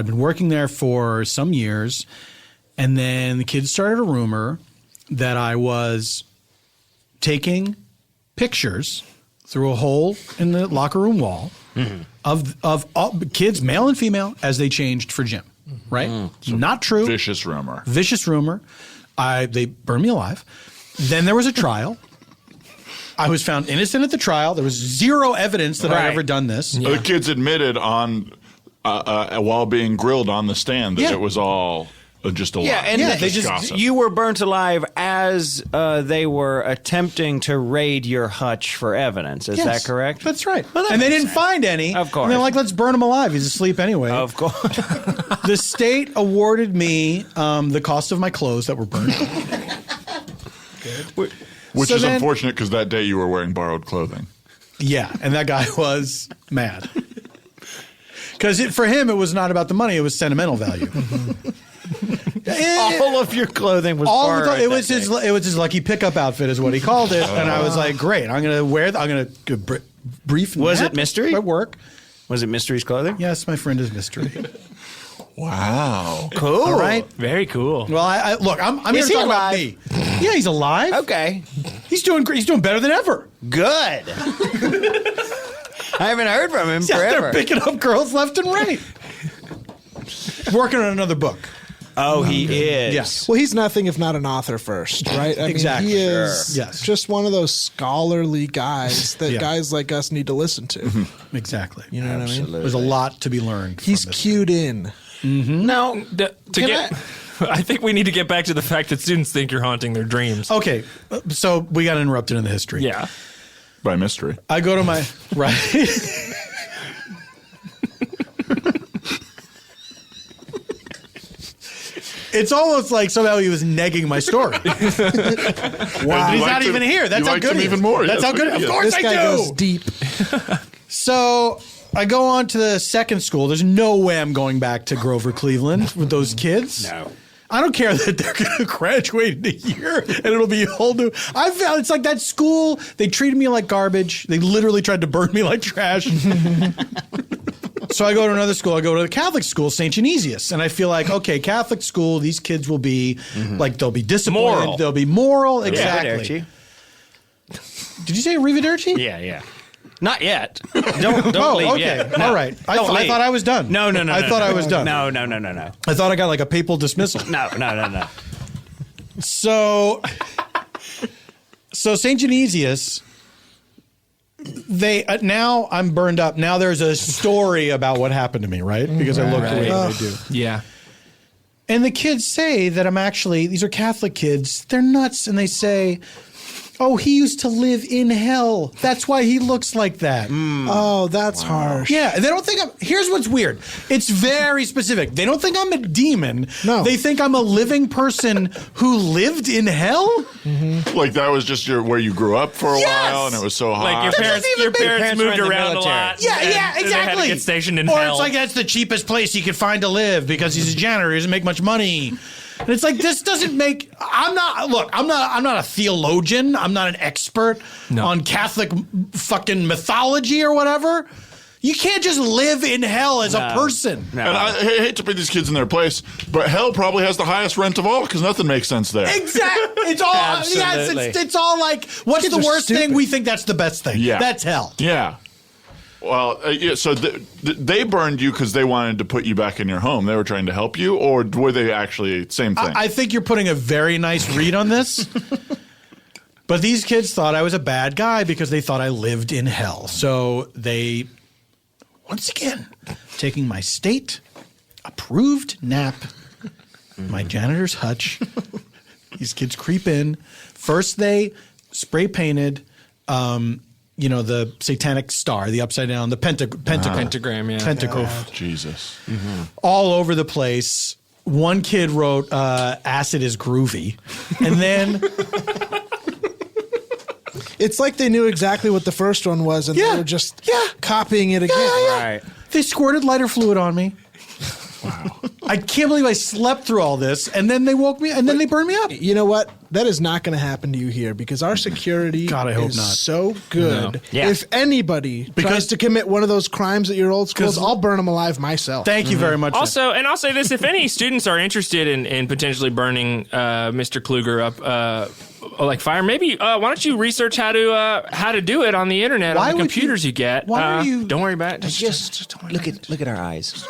been working there for some years. And then the kids started a rumor that I was taking pictures through a hole in the locker room wall of all, kids, male and female, as they changed for gym, right? Not true. Vicious rumor. Vicious rumor. They burned me alive. Then there was a trial. I was found innocent at the trial. There was zero evidence that I'd Right. ever done this. The kids admitted on while being grilled on the stand that Yeah. it was all just a lie. Yeah, and Yeah, they gossip. you were burnt alive as they were attempting to raid your hutch for evidence. Is Yes, that correct? That's right. Well, that and they makes didn't find any. Of course. And they're like, let's burn him alive. He's asleep anyway. Of course. The state awarded me the cost of my clothes that were burned. Which So is then- unfortunate because that day you were wearing borrowed clothing. Yeah, and that guy was mad. Because for him, it was not about the money; it was sentimental value. All of your clothing was All the borrowed it that was day. it was his lucky pickup outfit, is what he called it. And I was like, great, I'm gonna brief. Was nap it mystery? at work? Was it Mystery's clothing? Yes, my friend is mystery. Wow. Cool. All right. Very cool. Well, I look. I'm here Is to he talk about alive? me. Yeah, he's alive. Okay. He's doing great. He's doing better than ever. Good. I haven't heard from him He's out there forever. picking up girls left and right. Working on another book. Oh, he is. Yes. Well, he's nothing if not an author first, right? I Exactly. mean, he is Sure. Yes. just one of those scholarly guys that Yeah. guys like us need to listen to. Exactly. You know what I mean? There's a lot to be learned. He's from this. cued in. No. I think we need to get back to the fact that students think you're haunting their dreams. Okay, so we got interrupted in the history. Yeah. By mystery. I go to my right. It's almost like somehow he was negging my story. Wow, he's You not liked even him- here. That's you how liked good him he is. even more. That's Yes, how good. yes. Of course, This I guy do. goes deep. So I go on to the second school. There's no way I'm going back to Grover, Cleveland with those kids. No. I don't care that they're going to graduate in a year and it'll be a whole new. I found it's like that school. They treated me like garbage. They literally tried to burn me like trash. So I go to another school. I go to the Catholic school, St. Genesius, and I feel like, okay, Catholic school. These kids will be like they'll be disciplined. Moral. They'll be moral. Exactly. Arrivederci. Did you say arrivederci? Yeah, yeah. Not yet. Don't Oh, leave okay. yet. No. All right. I Don't leave. thought I was done. No. I thought I was done. No. I thought I got like a papal dismissal. No. So St. Genesius, they now I'm burned up. Now there's a story about what happened to me, right? Because I look the way I do. Yeah. And the kids say that I'm actually, these are Catholic kids, they're nuts, and they say, Oh, he used to live in hell. That's why he looks like that. Oh, that's harsh. Yeah, they don't think I'm. Here's what's weird. It's very specific. They don't think I'm a demon. No. They think I'm a living person who lived in hell. Like that was just where you grew up for a Yes! while, and it was so hot. Like your parents moved around a lot. Yeah, and yeah, They had exactly. to get stationed in or hell. it's like that's the cheapest place he could find to live because he's a janitor. He doesn't make much money. And it's like this doesn't make. I'm not a theologian. I'm not an expert on Catholic fucking mythology or whatever. You can't just live in hell as a person. And I hate to put these kids in their place, but hell probably has the highest rent of all because nothing makes sense there. Exactly. It's all Absolutely. yes. It's all like what's Kids the are worst thing? stupid. We think that's the best thing. Yeah. That's hell. Yeah. Well, so they burned you because they wanted to put you back in your home. They were trying to help you, or were they actually same thing? I think you're putting a very nice read on this. But these kids thought I was a bad guy because they thought I lived in hell. So they, once again, taking my state approved nap, my janitor's hutch. These kids creep in. First, they spray painted. The satanic star, the upside down, the Pentagram, yeah. pentacle, Jesus. all over the place. One kid wrote, acid is groovy. And then, It's like they knew exactly what the first one was, and Yeah. they were just Yeah. copying it again. Right. they squirted lighter fluid on me. Wow. I can't believe I slept through all this. And then they woke me, and then they burned me up. You know what? That is not going to happen to you here because our security God, I hope is not. so good. No. Yeah. If anybody tries to commit one of those crimes at your old schools, I'll burn them alive myself. Thank you very much. Also, and I'll say this: if any students are interested in potentially burning Mr. Klueger up, like fire, maybe why don't you research how to do it on the internet Why on the would computers you get? why are you- Don't worry about it. Just look at our eyes.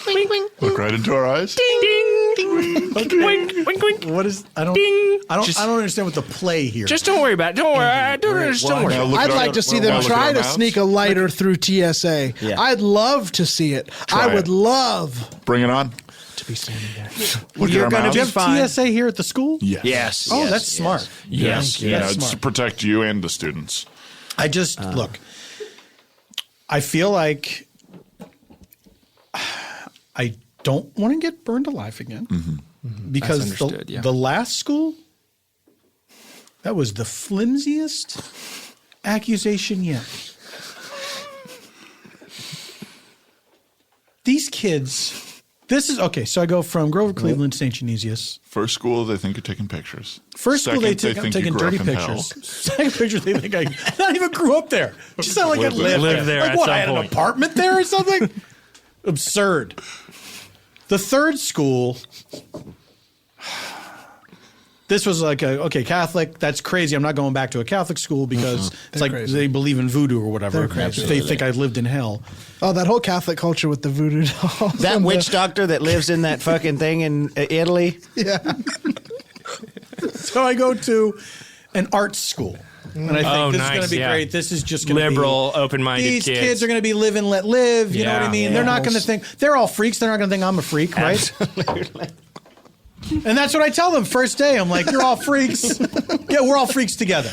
Wink, wink, Look right into our eyes. ding, ding, ding, wink, wink, wink. What is, I don't Ding. I don't Just- I don't understand what the play here. Just don't worry about it. Don't worry. Don't worry. Now look I'd at like our- to see now them look at try our to mouths. sneak a lighter through TSA. Yeah. I'd love to see it. I Try would it. love Bring it on. to be standing there. Look You're at our gonna mouths. Do you have fine. TSA here at the school? Yes. Yes. Oh, yes, that's yes. smart. Yes. Yeah, That's it's to smart. protect you and the students. I just look. I feel like I don't want to get burned alive again because That's understood, yeah. the last school that was the flimsiest accusation yet. These kids. This is okay. So I go from Grover Cleveland to St. Genesius. First school, they think you're taking pictures. First school, Second, they think I'm you taking grew dirty up in hell. pictures. Second picture, they think I not even grew up there. Just not like I lived there Like at what? some I had an point. apartment there or something. Absurd. The third school. This was like Catholic. That's crazy. I'm not going back to a Catholic school because it's like crazy. they believe in voodoo or whatever. They're crazy. They think I lived in hell. Oh, that whole Catholic culture with the voodoo dolls. That and witch doctor that lives in that fucking thing in Italy. Yeah. So I go to an art school. And I think Oh, this is nice, going to be yeah. great. This is just going to be Liberal, open-minded These kids. kids are going to be live and let live. You know what I Yeah. mean? They're not going to think they're all freaks. They're not going to think I'm a freak, right? And that's what I tell them first day. I'm like, you're all freaks. Yeah, we're all freaks together.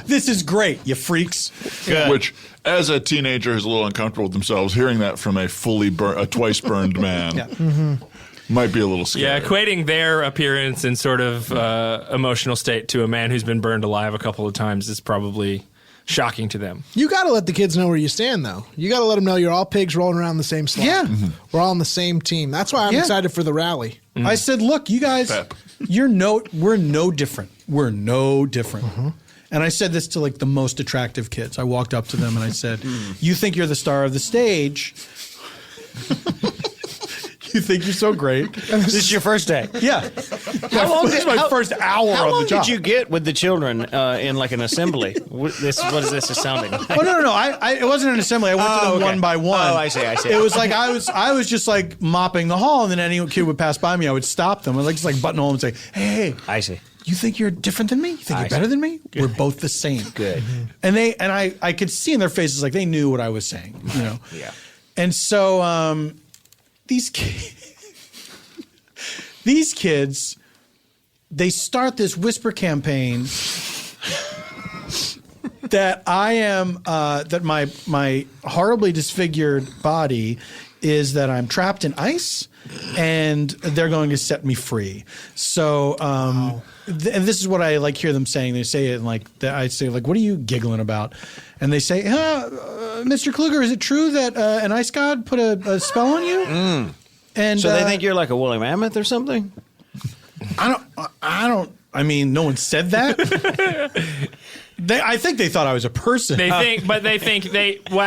This is great, you freaks. Good. Which, as a teenager who's a little uncomfortable with themselves, hearing that from a twice burned man might be a little scary. Yeah, equating their appearance and sort of emotional state to a man who's been burned alive a couple of times is probably shocking to them. You got to let the kids know where you stand, though. You got to let them know you're all pigs rolling around the same slot. Yeah. We're all on the same team. That's why I'm Yeah. excited for the rally. I said, look, you guys, Pep. we're no different. We're no different. And I said this to like the most attractive kids. I walked up to them and I said, you think you're the star of the stage. You think you're so great. This is your first day. Yeah. This is my first hour How on long the job. did you get with the children in like an assembly? What is this sounding like? Oh no! It wasn't an assembly. I went to them okay. one by one. Oh, I see. It was like I was just like mopping the hall, and then any kid would pass by me, I would stop them. I would just like buttonhole them and say, "Hey, I see. you think you're different than me? You think you're better than me? We're both the same." Good. And I could see in their faces like they knew what I was saying. You know. Yeah. And so these kids they start this whisper campaign that I am that my horribly disfigured body is that I'm trapped in ice and they're going to set me free. So and this is what I like hear them saying. They say it like I say like, what are you giggling about? And they say, Mr. Klueger, is it true that an ice god put a spell on you? And So they think you're like a woolly mammoth or something? I mean, no one said that. I think they thought I was a person. I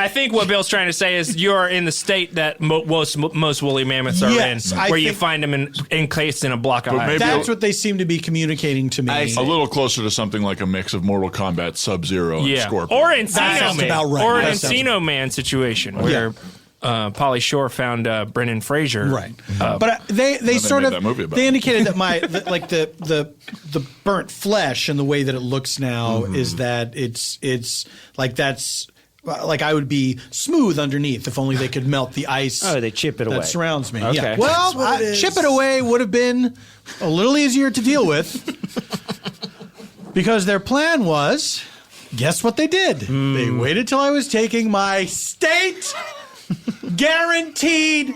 think what Bill's trying to say is you're in the state that most woolly mammoths are Yes, in, I where you think- find them encased in a block of But ice. maybe- That's what they seem to be communicating to me. A little closer to something like a mix of Mortal Kombat, Sub-Zero, and Yeah, Scorpion. or That Encino sounds Man, about right. or an That sounds Encino Man situation where Pauly Shore found Brendan Fraser. Right, but they sort made of that movie about they it. indicated that the burnt flesh and the way that it looks now is that it's like that's like I would be smooth underneath if only they could melt the ice. Oh, they chip it away. That surrounds me. Okay. Yeah. That's Well, what it is. chip it away would have been a little easier to deal with because their plan was. Guess what they did? They waited till I was taking my state guaranteed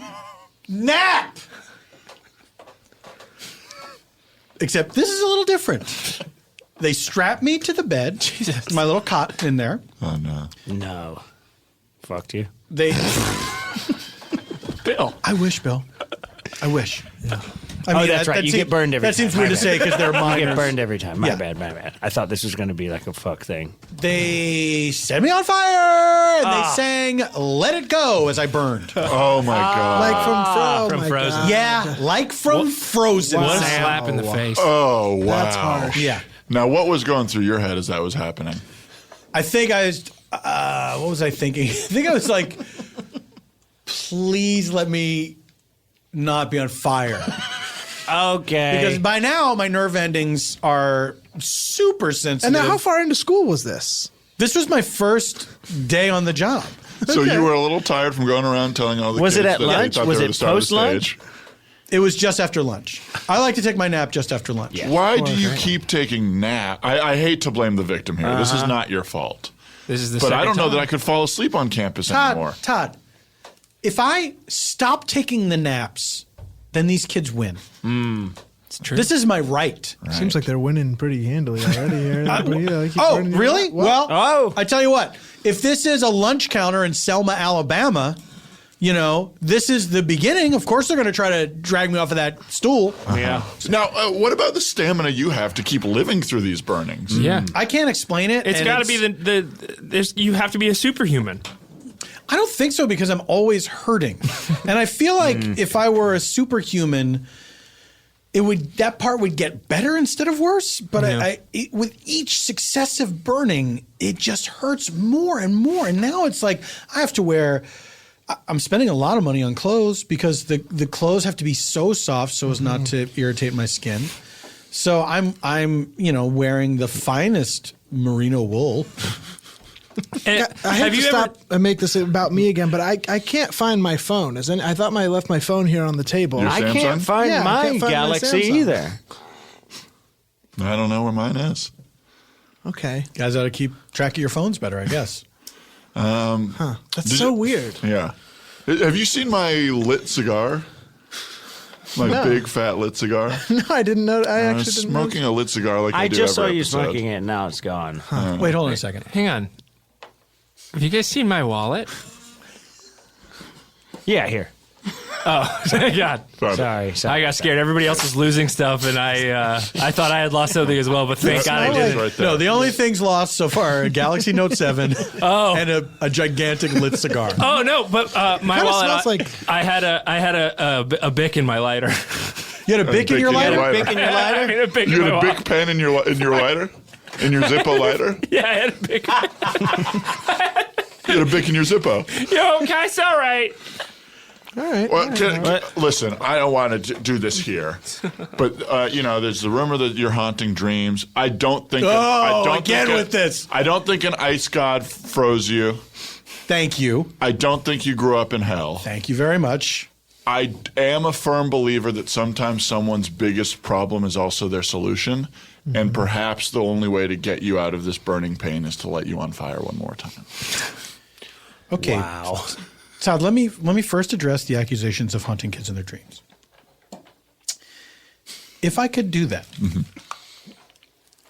nap. Except this is a little different. They strapped me to the bed, my little cot in there. Oh, no. No. Fucked you. They. Bill. I wish, Bill. I wish. I Oh, that's right. You get burned every That seems time. weird My to say because they're I minors. get burned every time. My Yeah. bad. I thought this was going to be like a fuck thing. They set me on fire and they sang "Let It Go" as I burned. Oh, my God. Like from my Frozen. God. Yeah, like from Frozen. Wow. One Sam. slap in the face. Oh, wow. That's harsh. Yeah. Now, what was going through your head as that was happening? I think I was. What was I thinking? I think I was like, please let me not be on fire. Okay. Because by now my nerve endings are super sensitive. And now, how far into school was this? This was my first day on the job. So you were a little tired from going around telling all the Was kids it at that they lunch? thought Was they were it the star of the post-lunch? stage? It was just after lunch. I like to take my nap just after lunch. Yeah. Why do you keep taking nap? I hate to blame the victim here. This is not your fault. This is the But I second don't know time. that I could fall asleep on campus anymore. Todd, if I stop taking the naps, then these kids win. It's true. This is my right. Seems like they're winning pretty handily already here. Oh, really? Well, Oh. I tell you what. If this is a lunch counter in Selma, Alabama, this is the beginning. Of course, they're going to try to drag me off of that stool. Yeah. Now, what about the stamina you have to keep living through these burnings? yeah. I can't explain it. It's and got to be you have to be a superhuman. I don't think so because I'm always hurting, and I feel like if I were a superhuman, that part would get better instead of worse. But Yeah. with each successive burning, it just hurts more and more. And now it's like I have to wear. I'm spending a lot of money on clothes because the clothes have to be so soft so as not to irritate my skin. So I'm wearing the finest merino wool. And I hate to stop and make this about me again, but I can't find my phone. I thought I left my phone here on the table. Your I Samsung? can't find Yeah, I my can't find my Galaxy Samsung. either. I don't know where mine is. Okay. Guys ought to keep track of your phones better, I guess. That's so weird. Yeah. Have you seen my lit cigar? My No. big fat lit cigar? No, I didn't know. I I'm actually didn't know. smoking a lit cigar like I I do just saw every you episode. smoking it, and now it's gone. Wait, hold on a second. Hang on. Have you guys seen my wallet? Yeah, here. Oh, God. Sorry. I got scared. Everybody else was losing stuff, and I thought I had lost something as well, but thank God I not didn't. Right there. No, the only things lost so far are a Galaxy Note 7 and a gigantic lit cigar. Oh, no, but my Kinda wallet, smells like- I had a Bic in my lighter. You had a Bic in your lighter? Bic in your I lighter? had a Bic You in my had a wallet. big pen in your lighter? In your Zippo lighter? Yeah, I had a Bic. You had a Bic in your Zippo. Yo, okay, it's all right. All right. Well, listen, I don't want to do this here, but there's the rumor that you're haunting dreams. I don't think. with this. I don't think an ice god froze you. Thank you. I don't think you grew up in hell. Thank you very much. I am a firm believer that sometimes someone's biggest problem is also their solution. Mm-hmm. And perhaps the only way to get you out of this burning pain is to light you on fire one more time. Okay. Wow. Todd, let me first address the accusations of haunting kids in their dreams. If I could do that,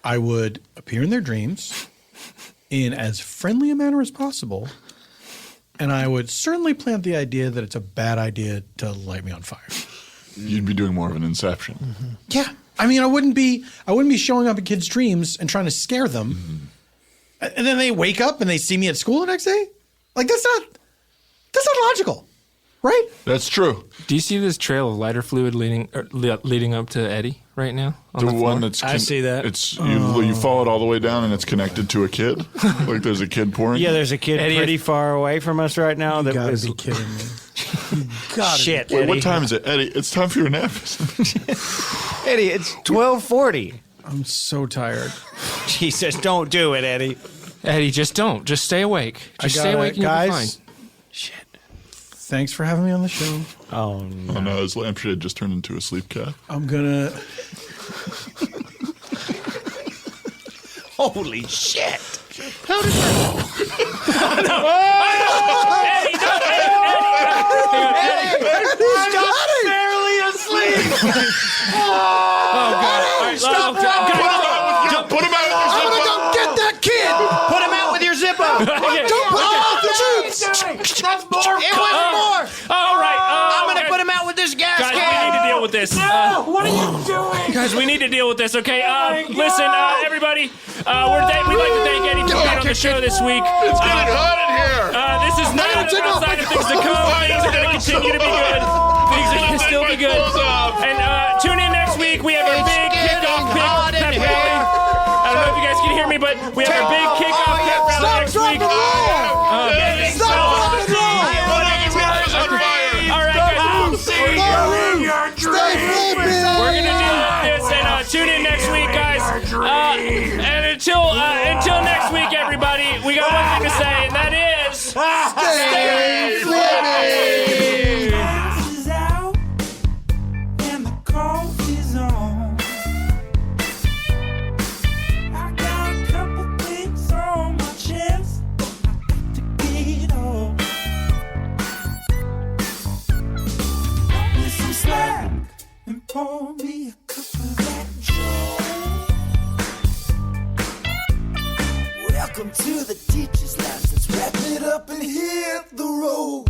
I would appear in their dreams in as friendly a manner as possible, and I would certainly plant the idea that it's a bad idea to light me on fire. You'd be doing more of an Inception. Mm-hmm. Yeah. I mean, I wouldn't be showing up in kids' dreams and trying to scare them. And then they wake up and they see me at school the next day? Like, that's not logical, right? That's true. Do you see this trail of lighter fluid leading up to Eddie right now? On The the floor? one that's I see that. It's you follow it all the way down, and it's connected to a kid. Like there's a kid pouring. Yeah, there's a kid Eddie, pretty far away from us right now. You That gotta was be kidding me. shit. Wait, Eddie. what time is it, Eddie? It's time for your nap. Eddie, it's 12:40. I'm so tired. He says, "Don't do it, Eddie." Eddie, just don't. Just stay awake. Just I stay got awake it, and you'll be guys. fine. Shit. Thanks for having me on the show. Oh no. Oh no, his lampshade just turned into a sleep cat. I'm gonna. Holy shit. Barely asleep. Put him out. I'm gonna go get that kid. Put him out with your Zippo. Don't put off the juice. That's more. It wasn't more. All right. I'm gonna put him out with this gas Guys, we can. need to deal with this. What are you doing? Guys, we need to deal with this, okay? Listen, everybody, we'd like to thank Eddie for being on the show this week. It's getting hot in here. This is not a sign of things to come. Things are going to continue to be good. Things are going to still be good. And tune in next week. We have our big kickoff pep rally. I don't know if you guys can hear me, but we have our big kickoff pep rally next week. Stop rock and roll. All right, guys. Stay flipping. We're going to deal with this, and tune in next week, guys. And until next week, everybody, we got one thing to say, and that is... Stay flipping. Gas is out and the coffee's on. I got a couple things on my chest I got to get off. Cut me some slack and pour me a cup of that joy. Welcome to the Teacher's Lounge. Let's wrap it up and hit the road.